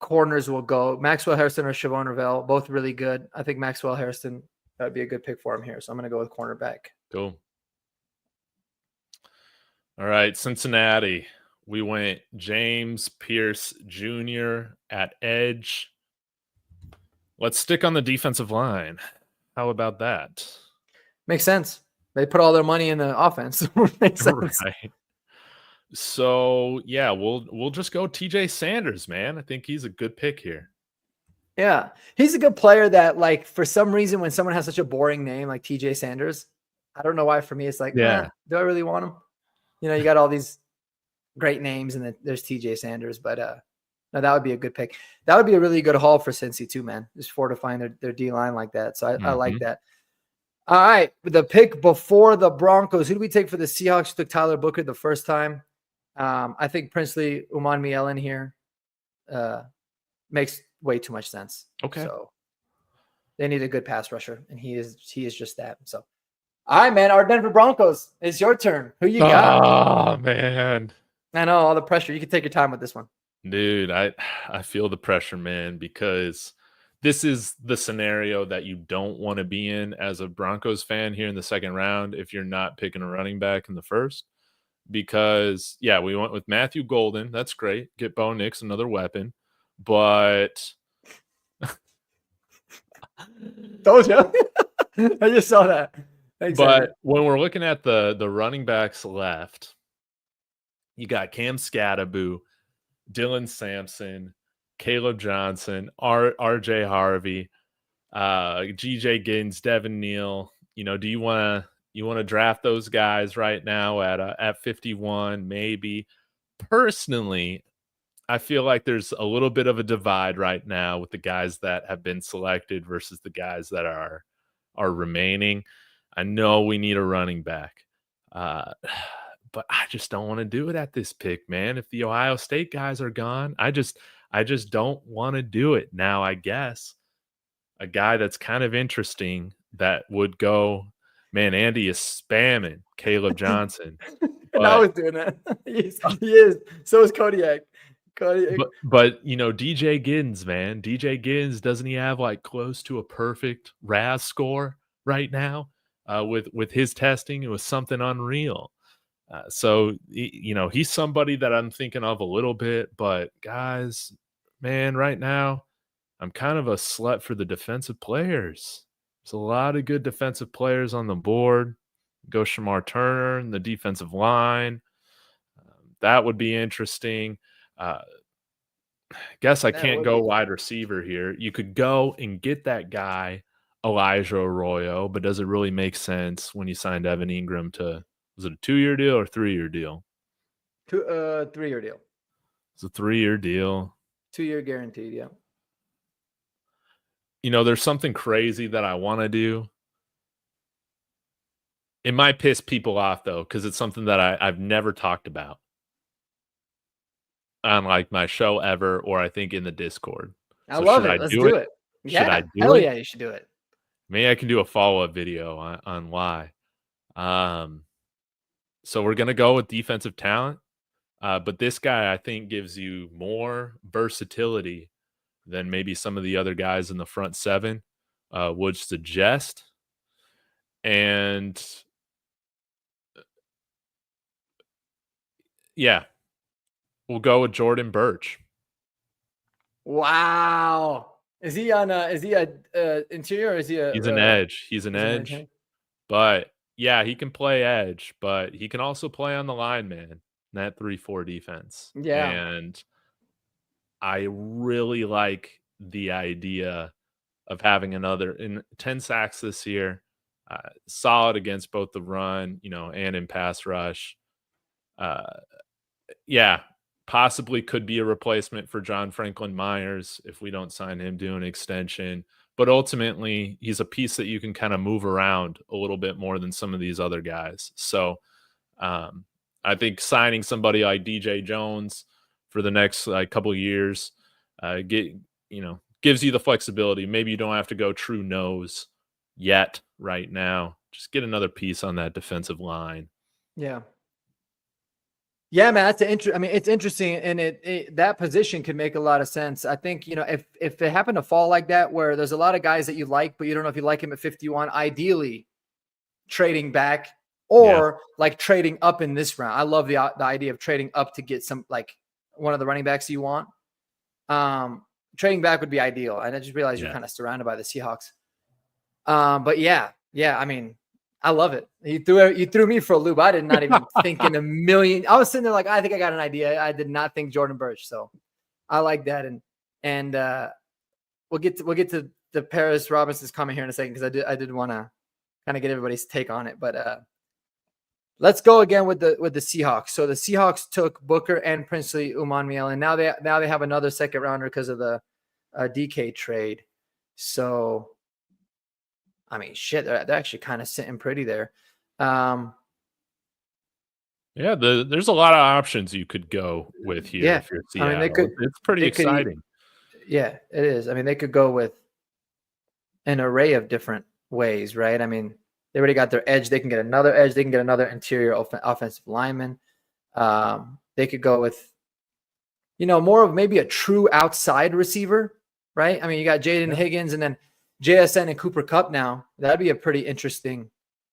corners will go. Maxwell Harrison or Siobhan Ravel, both really good. I think Maxwell Harrison, that would be a good pick for him here. So I'm going to go with cornerback. Cool. All right, Cincinnati. We went James Pierce Jr. at edge. Let's stick on the defensive line. How about that? Makes sense. They put all their money in the offense. Makes sense. Right. So, yeah, we'll just go TJ Sanders, man. I think he's a good pick here. Yeah. He's a good player that, like, for some reason, when someone has such a boring name like TJ Sanders, I don't know why for me it's like, do I really want him? You got all these great names and then there's TJ Sanders, but no, that would be a good pick. That would be a really good haul for Cincy too, man. Just fortifying their D-line like that. So I like that. All right. The pick before the Broncos, who do we take for the Seahawks? We took Tyler Booker the first time. I think Princely Umanmielen here makes way too much sense. Okay. So they need a good pass rusher, and he is just that. So, all right, man. Our Denver Broncos, it's your turn. Who you got? Oh, man. I know all the pressure. You can take your time with this one. Dude, I feel the pressure, man, because this is the scenario that you don't want to be in as a Broncos fan here in the second round if you're not picking a running back in the first. Because, yeah, we went with Matthew Golden. That's great. Get Bo Nix, another weapon. But told you. I just saw that. Thanks, but when we're looking at the running backs left, you got Cam Skattebo, Dylan Sampson, Caleb Johnson, RJ Harvey, GJ Giddens, Devin Neal. Do you want to draft those guys right now at 51? Maybe. Personally, I feel like there's a little bit of a divide right now with the guys that have been selected versus the guys that are remaining. I know we need a running back, But I just don't want to do it at this pick, man. If the Ohio State guys are gone, I just don't want to do it. Now, I guess a guy that's kind of interesting that would go, man, Andy is spamming Caleb Johnson. And I was doing that. He is. So is Kodiak. But DJ Giddens, man. DJ Giddens, doesn't he have like close to a perfect RAS score right now? With his testing, it was something unreal. So he's somebody that I'm thinking of a little bit, but guys, man, right now I'm kind of a slut for the defensive players. There's a lot of good defensive players on the board. Go Shamar Turner in the defensive line. That would be interesting. Guess I can't go wide receiver here. You could go and get that guy, Elijah Arroyo, but does it really make sense when you signed Evan Ingram to, was it a 2-year deal or 3-year deal? 3-year deal. It's a 3-year deal. 2-year guaranteed, yeah. There's something crazy that I want to do. It might piss people off, though, because it's something that I've never talked about on like my show ever, or I think in the Discord. I love it. Let's do it. Should I do hell it? Yeah, you should do it. Maybe I can do a follow-up video on why. So we're gonna go with defensive talent, but this guy I think gives you more versatility than maybe some of the other guys in the front seven would suggest. And yeah, we'll go with Jordan Birch. Wow. Is he a interior or is he He's an edge. He's an edge. But yeah, he can play edge, but he can also play on the line, man. In that 3-4 defense. Yeah. And I really like the idea of having another in 10 sacks this year. Solid against both the run, and in pass rush. Yeah, possibly could be a replacement for John Franklin Myers if we don't sign him to an extension. But ultimately, he's a piece that you can kind of move around a little bit more than some of these other guys. So I think signing somebody like DJ Jones for the next couple of years gives you the flexibility. Maybe you don't have to go true nose yet right now. Just get another piece on that defensive line. Yeah. Yeah, man, it's interesting, and that position could make a lot of sense. I think, if it happened to fall like that, where there's a lot of guys that you like, but you don't know if you like him at 51, ideally trading back or like trading up in this round. I love the idea of trading up to get some, like one of the running backs you want. Trading back would be ideal. And I just realized you're kind of surrounded by the Seahawks. But yeah, I mean, I love it. You threw me for a loop. I did not even think in a million. I was sitting there like, I think I got an idea. I did not think Jordan Birch. So I like that. And we'll get to the Paris Robinson's comment here in a second, because I did want to kind of get everybody's take on it. But let's go again with the Seahawks. So the Seahawks took Booker and Princely Umanmiele, and now they have another second rounder because of the DK trade. So I mean, shit, they're actually kind of sitting pretty there. Yeah, there's a lot of options you could go with here if you're Seattle. I mean, it's pretty exciting. Yeah, it is. I mean, they could go with an array of different ways, right? I mean, they already got their edge. They can get another edge. They can get another interior offensive lineman. They could go with, more of maybe a true outside receiver, right? I mean, you got Jaden Higgins and then JSN and Cooper Kupp now. That'd be a pretty interesting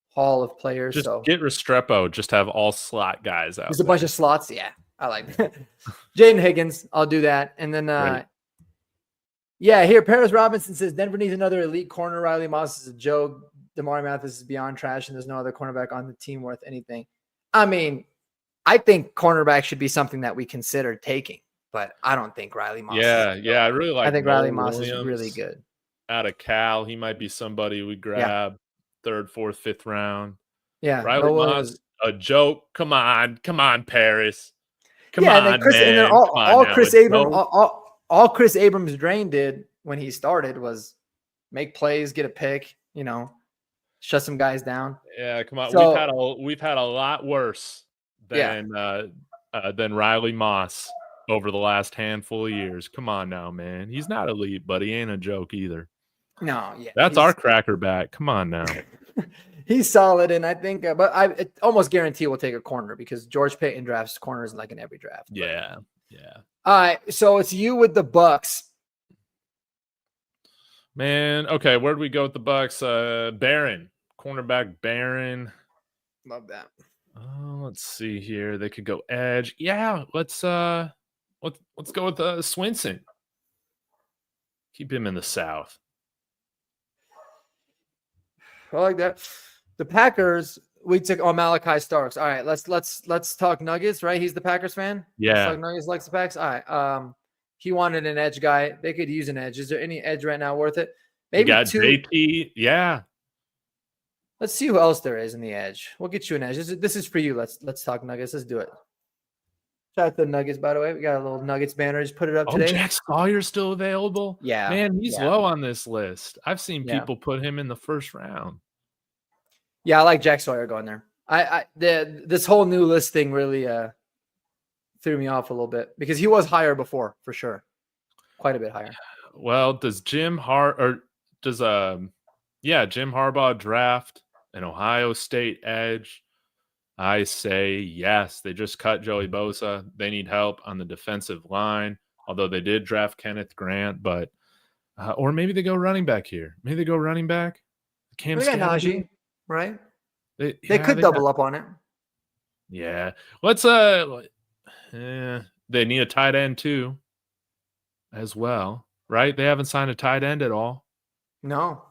haul of players. Just get Restrepo. Just have all slot guys out. There's a bunch of slots. Yeah, I like that. Jaden Higgins. I'll do that. And then, here, Paris Robinson says Denver needs another elite corner. Riley Moss is a joke. Damari Mathis is beyond trash, and there's no other cornerback on the team worth anything. I mean, I think cornerback should be something that we consider taking, but I don't think Riley Moss. I really like. I think Riley Moss is really good. Out of Cal, he might be somebody we grab 3rd, 4th, 5th round. Yeah, Riley Moss, a joke. Come on, Paris. Come on, and then man. And then all Chris Abrams Drain did when he started was make plays, get a pick, shut some guys down. Yeah, come on. So, we've had a lot worse than Riley Moss over the last handful of years. Come on now, man. He's not elite, but he ain't a joke either. No, yeah. That's our cracker back. Come on now. He's solid, and I think, but I almost guarantee we'll take a corner because George Payton drafts corners like in every draft. Yeah. All right, so it's you with the Bucks. Man, okay, where do we go with the Bucks? Barron, cornerback Barron. Love that. Let's see here. They could go edge. Yeah, let's go with Swinson. Keep him in the South. I like that. The Packers, we took Malachi Starks. All right, let's talk Nuggets, right? He's the Packers fan. Yeah, let's talk Nuggets likes the Packs. All right. He wanted an edge guy. They could use an edge. Is there any edge right now worth it? Maybe you got two. JT. Yeah. Let's see who else there is in the edge. We'll get you an edge. This is for you. Let's talk Nuggets. Let's do it. Shout out to the Nuggets, by the way. We got a little Nuggets banner. Just put it up today. Jack Sawyer's still available? Yeah. Man, he's low on this list. I've seen people put him in the first round. Yeah, I like Jack Sawyer going there. This whole new list thing really threw me off a little bit because he was higher before, for sure. Quite a bit higher. Well, does Jim Harbaugh draft an Ohio State edge? I say yes. They just cut Joey Bosa. They need help on the defensive line, although they did draft Kenneth Grant, but or maybe they go running back here. Maybe they go running back. Cam Najee, right? They could double up on it. Yeah. Let's they need a tight end too as well, right? They haven't signed a tight end at all. No.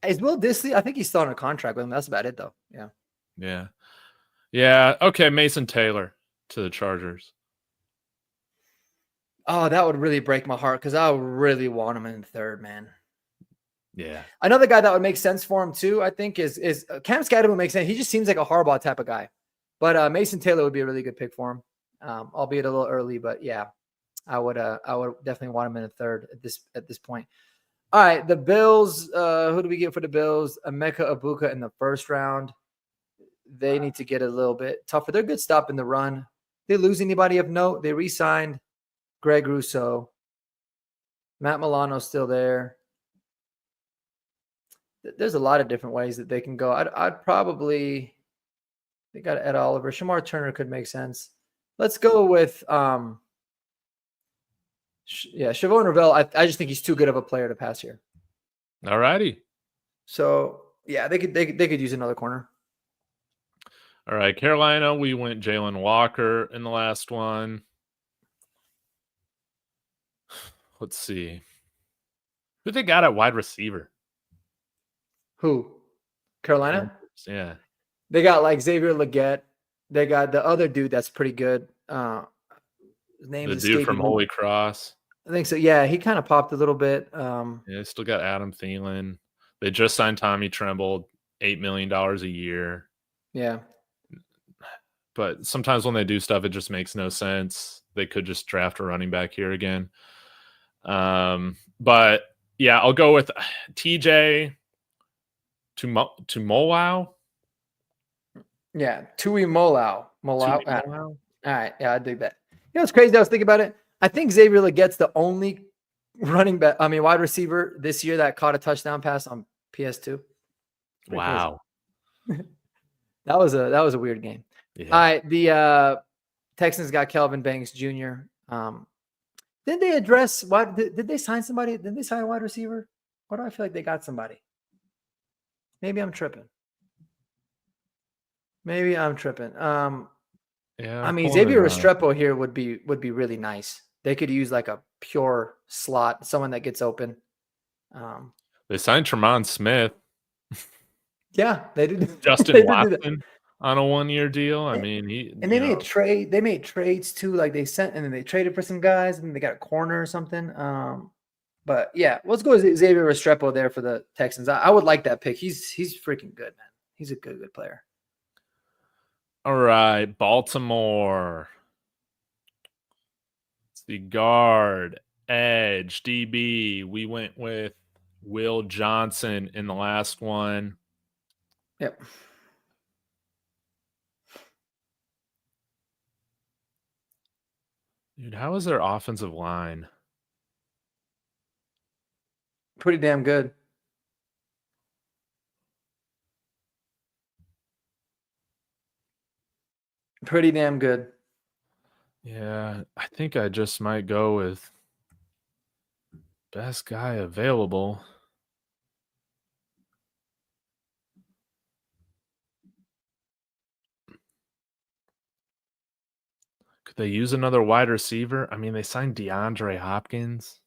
Is Will Dissly? I think he's still on a contract with him. That's about it though. Yeah. Yeah. Okay. Mason Taylor to the Chargers. Oh, that would really break my heart because I really want him in the third, man. Yeah. Another guy that would make sense for him too, I think, is Cam Skadden would make sense. He just seems like a Harbaugh type of guy. But Mason Taylor would be a really good pick for him, albeit a little early. But yeah, I would definitely want him in a third at this point. All right, the Bills. Who do we get for the Bills? Emeka Egbuka in the first round. They need to get a little bit tougher. They're good stop in the run. They lose anybody of note. They re-signed Greg Rousseau. Matt Milano's still there. There's a lot of different ways that they can go. I'd probably they got Ed Oliver. Shamar Turner could make sense. Let's go with Shavon Ravel. I just think he's too good of a player to pass here. All righty. So yeah, they could use another corner. All right, Carolina, we went Jalen Walker in the last one. Let's see. Who they got at wide receiver? Who? Carolina? Yeah. They got like Xavier Legette. They got the other dude that's pretty good. His name is the dude from Holy Cross. I think so. Yeah, he kind of popped a little bit. They still got Adam Thielen. They just signed Tommy Tremble, $8 million a year. Yeah. But sometimes when they do stuff, it just makes no sense. They could just draft a running back here again. But yeah, I'll go with TJ Tuimoloau. Yeah, Tuimoloau. All right, yeah, I dig that. You know what's crazy? I was thinking about it. I think Xavier Legette's the only wide receiver this year that caught a touchdown pass on PS2. Wow. That was a weird game. Yeah. All right, the Texans got Kelvin Banks Jr. Didn't they address what? Did they sign somebody? Did they sign a wide receiver? Why do I feel like they got somebody? Maybe I'm tripping. Yeah. I mean, Xavier Restrepo here would be really nice. They could use like a pure slot, someone that gets open. They signed Tremont Smith. Yeah, they did. Justin Watson on a 1-year deal. I mean, they made trades too. Like they sent and then they traded for some guys and then they got a corner or something. But yeah, let's go with Xavier Restrepo there for the Texans. I would like that pick. He's freaking good, man. He's a good player. All right, Baltimore. It's the guard, edge, DB. We went with Will Johnson in the last one. Yep. Dude, how is their offensive line? Pretty damn good. Pretty damn good. Yeah, I think I just might go with best guy available. Could they use another wide receiver? I mean, they signed DeAndre Hopkins.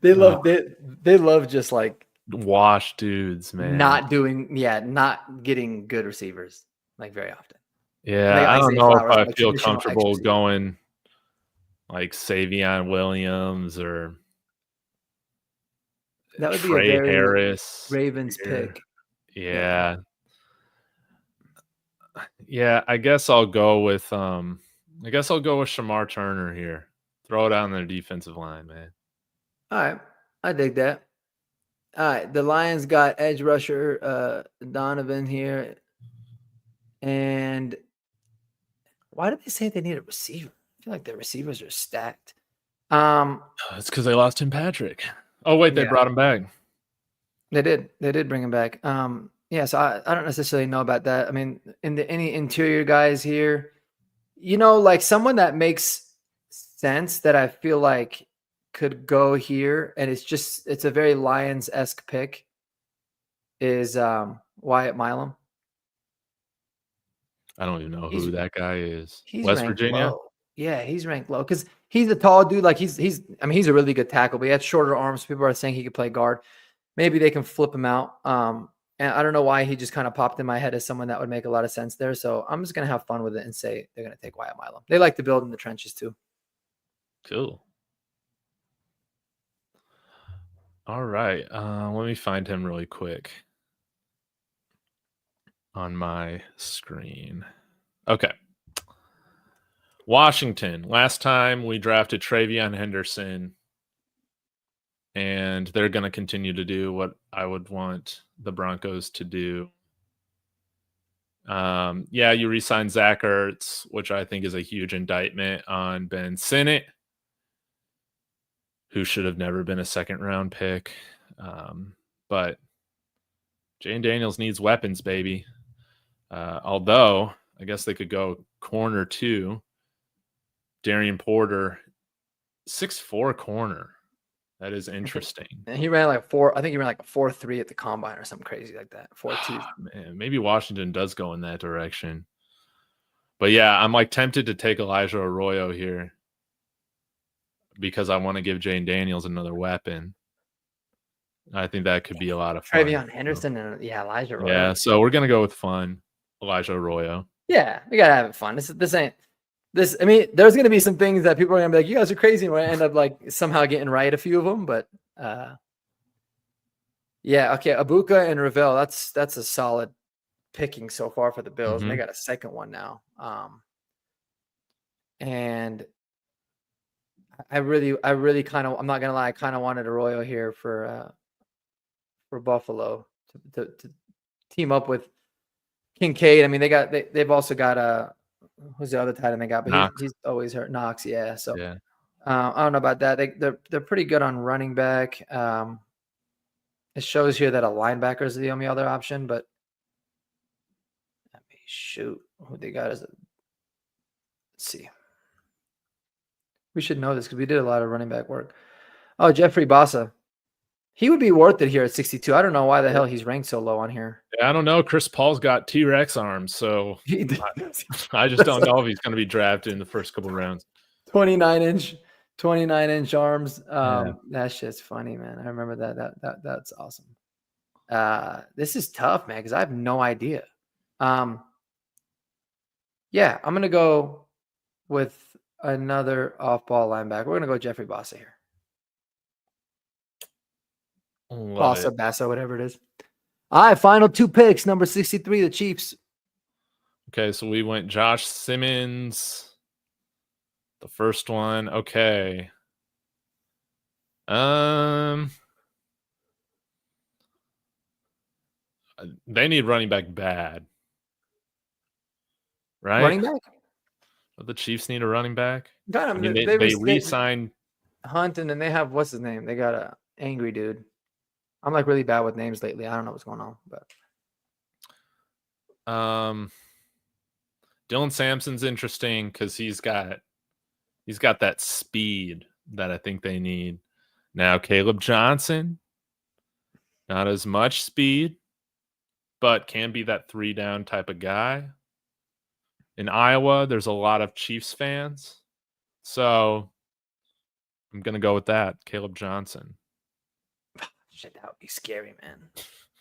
They love just like wash dudes, man. Not getting good receivers like very often. Yeah, like I don't know if I like feel comfortable going like Savion Williams or that would Trey be a very Harris. Ravens pick. Yeah. Yeah, I guess I'll go with Shamar Turner here. Throw it on their defensive line, man. All right. I dig that. All right. The Lions got edge rusher Donovan here. And why did they say they need a receiver? I feel like their receivers are stacked. It's because they lost Tim Patrick. Oh, wait, they brought him back. They did. They did bring him back. Yeah, so I don't necessarily know about that. I mean, any interior guys here, like someone that makes sense that I feel like could go here, and it's a very Lions-esque pick, is Wyatt Milam. I don't even know who that guy is. He's West ranked Virginia? low. Yeah, he's ranked low because he's a tall dude. Like he's a really good tackle, but he has shorter arms. People are saying he could play guard. Maybe they can flip him out. And I don't know why he just kind of popped in my head as someone that would make a lot of sense there. So I'm just going to have fun with it and say they're going to take Wyatt Milam. They like to build in the trenches too. Cool. All right. Let me find him really quick on my screen. Okay. Washington. Last time we drafted Travion Henderson, and they're going to continue to do what I would want the Broncos to do. Yeah, you re-signed Zach Ertz, which I think is a huge indictment on Ben Sinnott, who should have never been a second-round pick. But Jane Daniels needs weapons, baby. Although, I guess they could go corner 2. Darian Porter, 6'4" corner. That is interesting. And he ran like 4. I think he ran like a 4.3 at the combine or something crazy like that. 4.2. Man, maybe Washington does go in that direction. But yeah, I'm like tempted to take Elijah Arroyo here because I want to give Jane Daniels another weapon. I think that could be a lot of fun. Travion Henderson and Elijah Arroyo. Yeah, so we're gonna go with fun. Elijah Arroyo. Yeah, we gotta have it fun. This ain't. I mean, there's going to be some things that people are going to be like, you guys are crazy. And we're going to end up like somehow getting right a few of them. But yeah, okay. Abuka and Ravel, that's a solid picking so far for the Bills. And they got a second one now. And I really kind of, I'm not going to lie, I kind of wanted Arroyo here for Buffalo to team up with Kincaid. I mean, they've also got who's the other tight end they got? But he's always hurt. Knox, yeah. So yeah. I don't know about that. They're pretty good on running back. It shows here that a linebacker is the only other option, but let me shoot who they got as let's see. We should know this because we did a lot of running back work. Oh, Jeffrey Bassa. He would be worth it here at 62. I don't know why the hell he's ranked so low on here. Yeah, I don't know. Chris Paul's got T-Rex arms, so I just don't know if he's going to be drafted in the first couple rounds. 29-inch arms. That shit's funny, man. I remember that's awesome. This is tough, man, because I have no idea. Yeah, I'm going to go with another off-ball linebacker. We're going to go Jeffrey Bassa here. Bassa, whatever it is. All right, final 2 picks. Number 63, the Chiefs. Okay, so we went Josh Simmons. The first one. Okay. They need running back bad. Right? Running back? The Chiefs need a running back. Got him. I mean, they re-signed Hunt, and then they have what's his name? They got a angry dude. I'm like really bad with names lately. I don't know what's going on, but Dylan Sampson's interesting because he's got that speed that I think they need. Now Caleb Johnson, not as much speed, but can be that 3-down type of guy. In Iowa, there's a lot of Chiefs fans, so I'm gonna go with that. Caleb Johnson. Shit, that would be scary, man.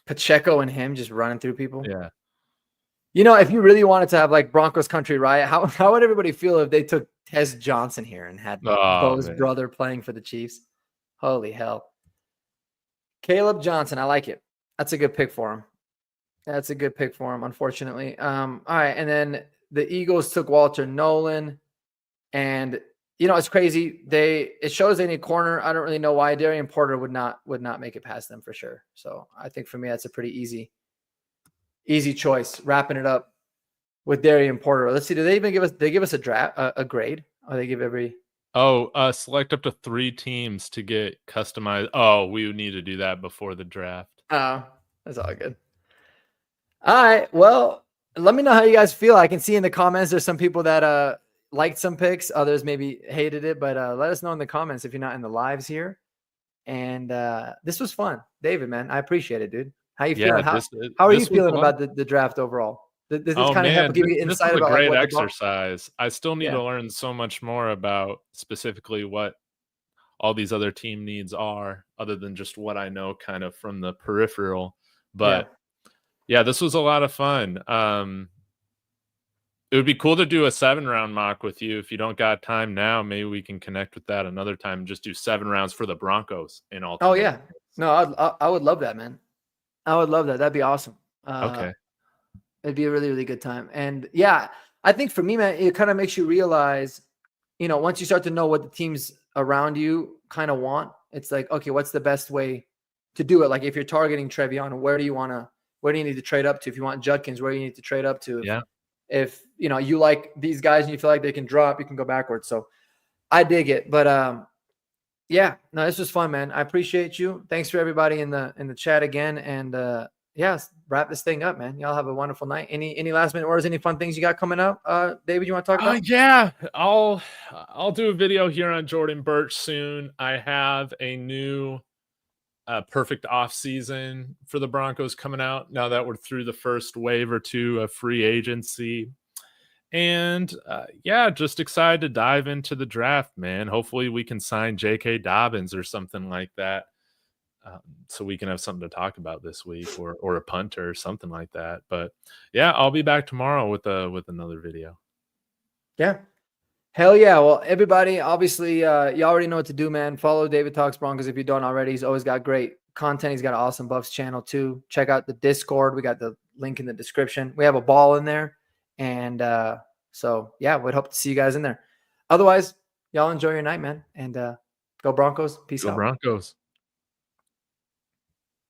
Pacheco and him just running through people. Yeah. You know, if you really wanted to have like Broncos country riot, how would everybody feel if they took Tez Johnson here and had Bo's brother playing for the Chiefs? Holy hell. Caleb Johnson, I like it. That's a good pick for him. Unfortunately. All right, and then the Eagles took Walter Nolan, and you know, it's crazy. It shows they need corner. I don't really know why. Darian Porter would not make it past them for sure. So I think for me, that's a pretty easy choice. Wrapping it up with Darian Porter. Let's see. Do they even give us a draft, a grade? Or they give every? Select up to 3 teams to get customized. Oh, we would need to do that before the draft. Oh, that's all good. All right. Well, let me know how you guys feel. I can see in the comments there's some people that liked some picks, others maybe hated it, but let us know in the comments if you're not in the lives here. And this was fun. David, man, I appreciate it, dude. How you feeling? How are you feeling about the draft overall? Does this kind of help give you insight about great exercise? I still need to learn so much more about specifically what all these other team needs are, other than just what I know kind of from the peripheral. But yeah, this was a lot of fun. It would be cool to do a 7-round mock with you. If you don't got time now, maybe we can connect with that another time and just do 7 rounds for the Broncos in all. Oh yeah. No, I would love that, man. I would love that. That'd be awesome. Okay. It'd be a really, really good time. And yeah, I think for me, man, it kind of makes you realize, you know, once you start to know what the teams around you kind of want, it's like, okay, what's the best way to do it? Like if you're targeting Trevion, where do you need to trade up to? If you want Judkins, where do you need to trade up to? If you know, you like these guys and you feel like they can drop, you can go backwards. So I dig it. But yeah, no, this was fun, man. I appreciate you. Thanks for everybody in the chat again. And yeah, wrap this thing up, man. Y'all have a wonderful night. Any last minute orders, any fun things you got coming up? David, you want to talk about? Yeah, I'll do a video here on Jordan Birch soon. I have a new perfect off season for the Broncos coming out now that we're through the first wave or two of free agency. And yeah, just excited to dive into the draft, man. Hopefully we can sign J.K. Dobbins or something like that, so we can have something to talk about this week, or a punter or something like that. But yeah, I'll be back tomorrow with another video. Yeah. Hell yeah. Well, everybody, obviously, you already know what to do, man. Follow David Talks Broncos if you don't already. He's always got great content. He's got an awesome Buffs channel too. Check out the Discord. We got the link in the description. We have a ball in there. And so, yeah, we'd hope to see you guys in there. Otherwise, y'all enjoy your night, man. And go Broncos. Peace out. Go Broncos.